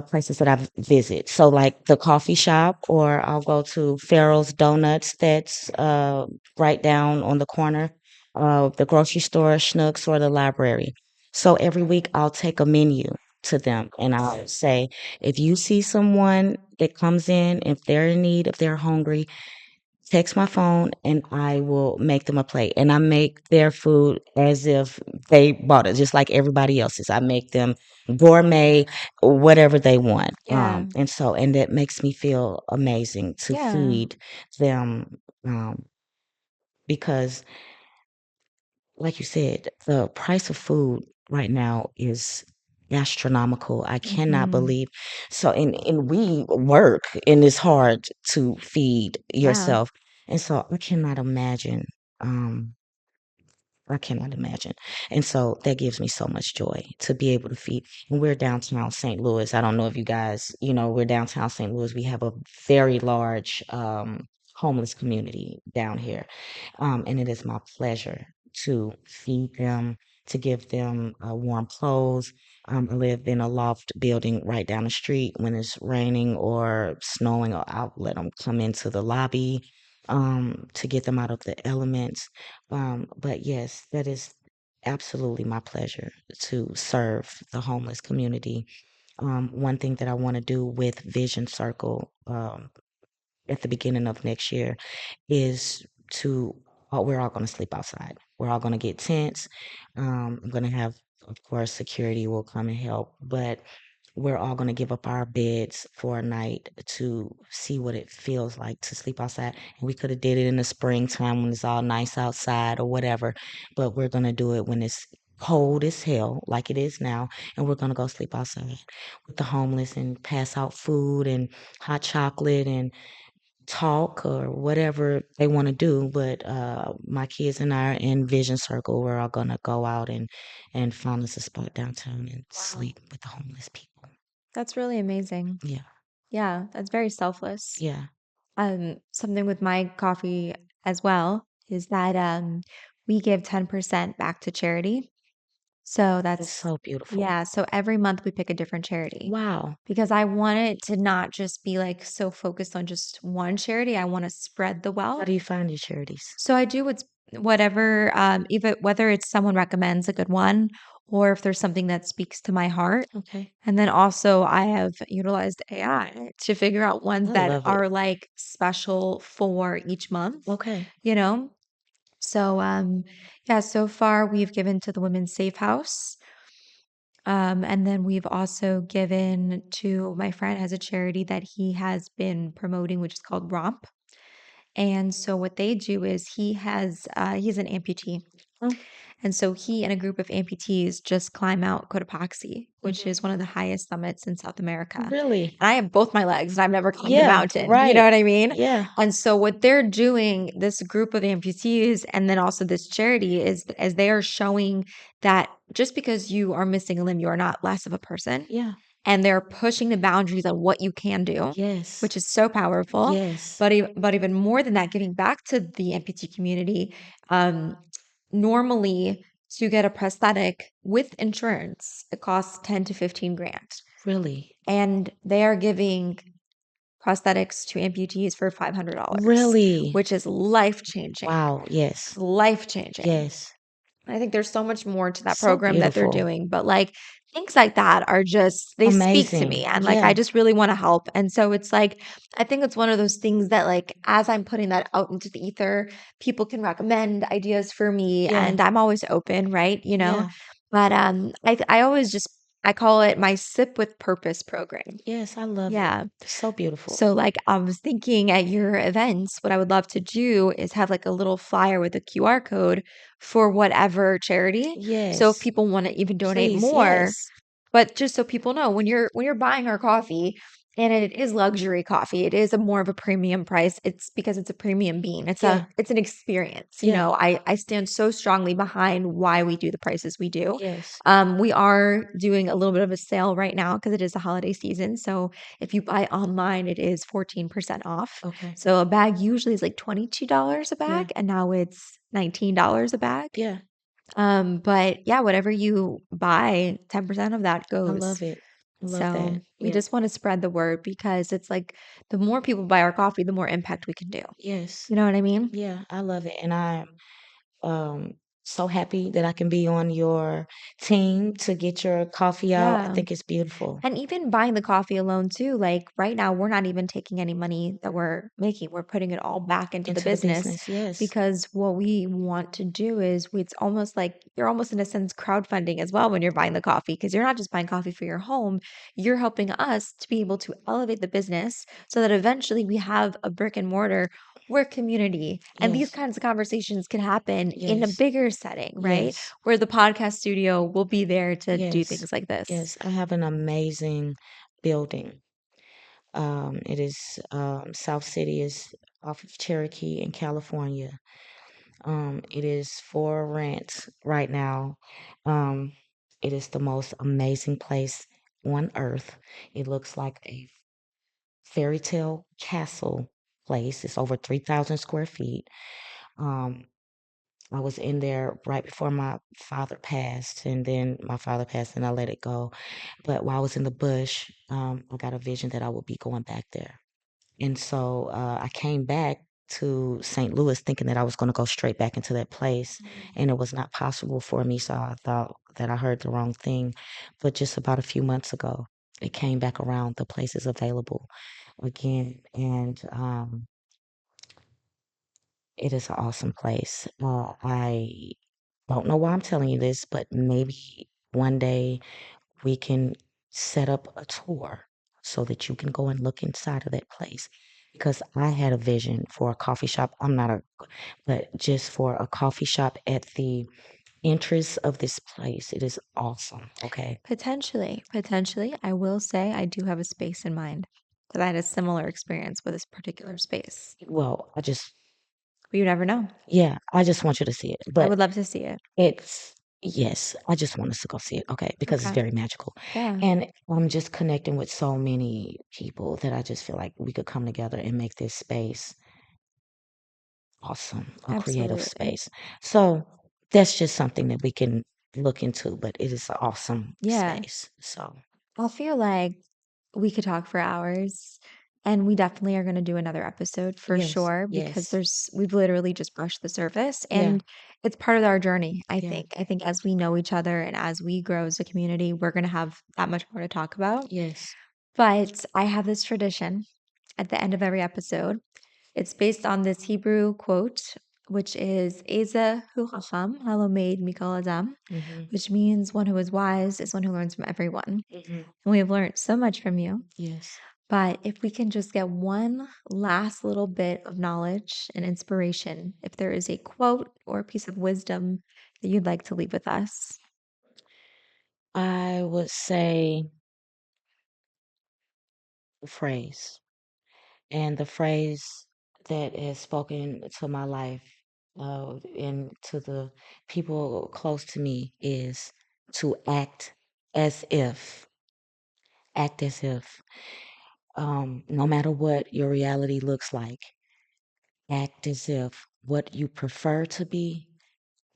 places that I visit. So like the coffee shop, or I'll go to Farrell's Donuts that's right down on the corner, the grocery store, Schnucks, or the library. So every week I'll take a menu to them and I'll say, if you see someone that comes in, if they're in need, if they're hungry, text my phone and I will make them a plate. And I make their food as if they bought it, just like everybody else's. I make them gourmet, whatever they want. Yeah. And that makes me feel amazing to Yeah. feed them, because like you said, the price of food right now is astronomical. I cannot Mm-hmm. believe. So, and we work, and it's hard to feed Yeah. yourself. And so um I cannot imagine. And so that gives me so much joy to be able to feed. And we're downtown St. Louis. I don't know if you guys, we're downtown St. Louis. We have a very large homeless community down here. And it is my pleasure to feed them, to give them warm clothes. I live in a loft building right down the street. When it's raining or snowing, I'll let them come into the lobby to get them out of the elements. But yes, that is absolutely my pleasure to serve the homeless community. One thing that I want to do with Vision Circle at the beginning of next year is to we're all going to sleep outside. We're all going to get tents. I'm going to have, of course, security will come and help, but we're all going to give up our beds for a night to see what it feels like to sleep outside. And we could have did it in the springtime when it's all nice outside or whatever, but we're going to do it when it's cold as hell like it is now, and we're going to go sleep outside with the homeless and pass out food and hot chocolate and talk or whatever they want to do. But my kids and I are in Vision Circle. We're all gonna go out and find us a spot downtown and Wow. sleep with the homeless people. That's really amazing. Yeah, Yeah, that's very selfless. yeah, Something with my coffee as well is that we give 10% back to charity. So that's that's, so beautiful. yeah, so every month we pick a different charity Wow. because I want it to not just be like so focused on just one charity. I want to spread the How wealth. do you find your charities? So I do whatever, even whether it's someone recommends a good one or if there's something that speaks to my heart. Okay, And then also I have utilized AI to figure out ones I that love it. are like special for each month, Okay, you know? So yeah, so far we've given to the Women's Safe House. And then we've also given to my friend has a charity that he has been promoting, which is called Romp. And so what they do is he's an amputee. oh, And so he and a group of amputees just climb out Cotopaxi, which mhm. is one of the highest summits in South America. Really? And I have both my legs and I've never climbed a Yeah, mountain. You know right. what I mean? Yeah, And so what they're doing, this group of amputees and then also this charity is as they are showing that just because you are missing a limb, you are not less of a person. yeah. And they're pushing the boundaries on what you can do, Yes, which is so powerful. yes. But even more than that, giving back to the amputee community. Normally, to get a prosthetic with insurance, it costs 10 to 15 grand. Really, And they are giving prosthetics to amputees for $500, really. which is life changing. Wow. It's Yes, life changing. yes. I think there's so much more to that So program that they're beautiful. doing, but like things like that are just, they speak to me Amazing. and like I Yeah, just really want to help. And so it's like, I think it's one of those things that like as I'm putting that out into the ether, people can recommend ideas for me yeah, and I'm always open, right? yeah. But I always just I call it my Sip with Purpose program. Yes, I love it. Yeah. It's so beautiful. So, like, I was thinking at your events, what I would love to do is have like a little flyer with a QR code for whatever charity. So, if Yes, people want to even donate please, more, yes. but just so people know, when you're buying our coffee, and it is luxury coffee, it is a more of a premium price. It's because it's a premium bean. Yeah, It's an experience. yeah, I stand so strongly behind why we do the prices we do. yes. We are doing a little bit of a sale right now because it is the holiday season. So if you buy online, it is 14% off. Okay. So a bag usually is like $22 a Yeah, bag, and now it's $19 a bag. yeah. But yeah, whatever you buy, 10% of that I goes. love it. I love So that. we Yeah. just want to spread the word because it's like the more people buy our coffee, the more impact we can do. Yes. You know what I mean? Yeah, I love it. And I'm um so happy that I can be on your team to get your coffee out. I Yeah. think it's beautiful. And even buying the coffee alone too, like right now, we're not even taking any money that we're making. We're putting it all back into the Into the business business, yes. because what we want to do is it's almost like you're almost in a sense crowdfunding as well when you're buying the coffee because you're not just buying coffee for your home, you're helping us to be able to elevate the business so that eventually we have a brick and mortar. We're community. And these Yes. kinds of conversations can happen in a Yes. bigger setting, right? Yes. Where the podcast studio will be there to do Yes. things like this. Yes. I have an amazing building. It is South City is off of Cherokee in California. It is for rent right now. Um, it is the most amazing place on earth. It looks like a fairy tale castle place. It's over 3,000 square feet. Um, I was in there right before my father passed, and then my father passed, and I let it go. But while I was in the bush, I got a vision that I would be going back there. And so I came back to St. Louis thinking that I was going to go straight back into that place, and it was not possible for me. So I thought that I heard the wrong thing. But just about a few months ago, it came back around. The place is available again, and it is an awesome place. I don't know why I'm telling you this, but maybe one day we can set up a tour so that you can go and look inside of that place. Because I had a vision for a coffee shop. I'm not a, but just for a coffee shop at the entrance of this place. It is awesome. Okay. Potentially, I will say I do have a space in mind because I had a similar experience with this particular space. Well, But you never know. yeah, I just want you to see it. I But would love to see it. it's, yes, I just want us to go see it. Okay. Because it's Okay. very magical. Yeah, And I'm just connecting with so many people that I just feel like we could come together and make this space awesome, a creative absolutely. space. So that's just something that we can look into, but it is an awesome Yeah. space. So I feel like we could talk for hours and we definitely are going to do another episode for yes, sure because yes, we've literally just brushed the surface yeah, and it's part of our journey, I yeah, think. I think as we know each other and as we grow as a community, we're going to have that much more to talk about. yes. But I have this tradition at the end of every episode. It's based on this Hebrew quote, which is Eza hu chacham, halomed mikol adam, Hmm. which means one who is wise is one who learns from everyone. Hmm. And we have learned so much from you. Yes. But if we can just get one last little bit of knowledge and inspiration, if there is a quote or a piece of wisdom that you'd like to leave with us. I would say the phrase, and the phrase that has spoken to my life and to the people close to me is to as if, act as if. No matter what your reality looks like, act as if what you prefer to be,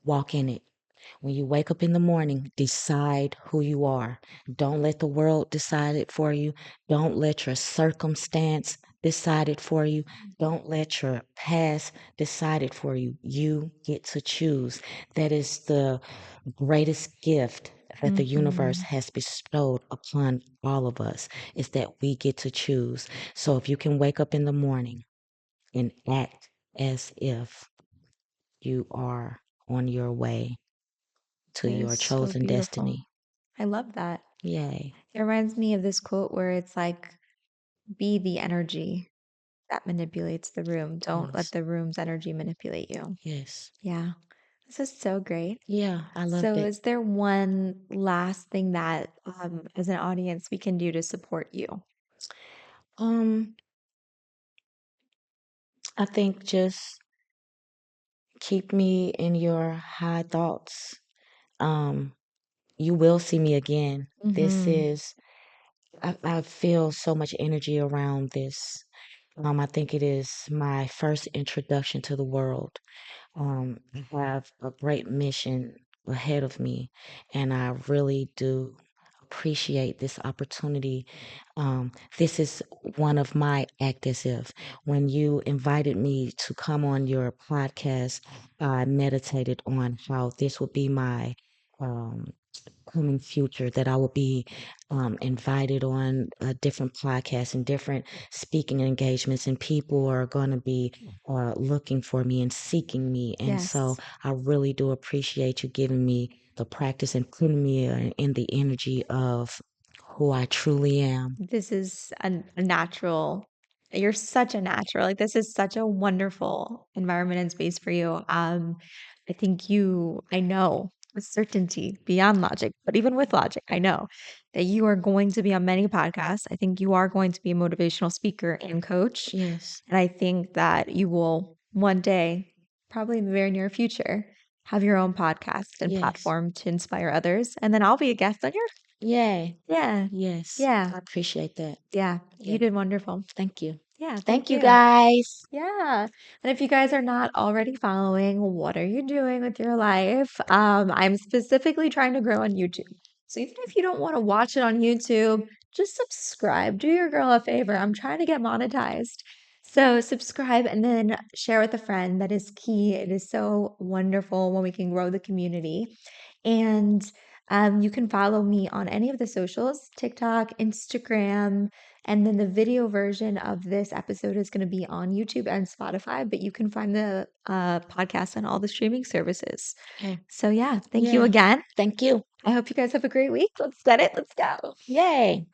walk in it. When you wake up in the morning, decide who you are. Don't let the world decide it for you. Don't let your circumstance decide it for you. Don't let your past decide it for you. You get to choose. That is the greatest gift that the universe Hmm. has bestowed upon all of us is that we get to choose. So if you can wake up in the morning and act as if you are on your way to It your is so chosen beautiful. destiny. I love that. Yay. It reminds me of this quote where it's like, be the energy that manipulates the room. Don't let Yes. the room's energy manipulate you. Yes. Yeah. This is so great. Yeah, I loved So, it. is there one last thing that, as an audience, we can do to support you? Um, I think just keep me in your high thoughts. Um, you will see me again. This Mm-hmm. is I feel so much energy around this. I think it is my first introduction to the world. I have a great mission ahead of me, and I really do appreciate this opportunity. This is one of my act as if. When you invited me to come on your podcast, I meditated on how this would be my um, coming future, that I will be invited on different podcasts and different speaking engagements, and people are going to be looking for me and seeking me. And so Yes. I really do appreciate you giving me the practice and putting me in the energy of who I truly am. This is a natural. You're such a natural. Like, this is such a wonderful environment and space for you. I think I know with certainty beyond logic, but even with logic, I know that you are going to be on many podcasts. I think you are going to be a motivational speaker and coach. Yes, And I think that you will one day, probably in the very near future, have your own podcast and yes, platform to inspire others. And then I'll be a guest on your. yay, Yeah. yes. Yeah. I appreciate that. Yeah. You Yeah, did wonderful. thank you. Yeah. Thank Thank you, you. guys. Yeah. And if you guys are not already following, what are you doing with your life? I'm specifically trying to grow on YouTube. So even if you don't want to watch it on YouTube, just subscribe. Do your girl a favor. I'm trying to get monetized. So subscribe and then share with a friend. That is key. It is so wonderful when we can grow the community. And you can follow me on any of the socials, TikTok, Instagram, and then the video version of this episode is going to be on YouTube and Spotify, but you can find the podcast on all the streaming services. Okay. So, yeah, thank you Yeah, again. thank you. I hope you guys have a great week. Let's get it. Let's go. Yay.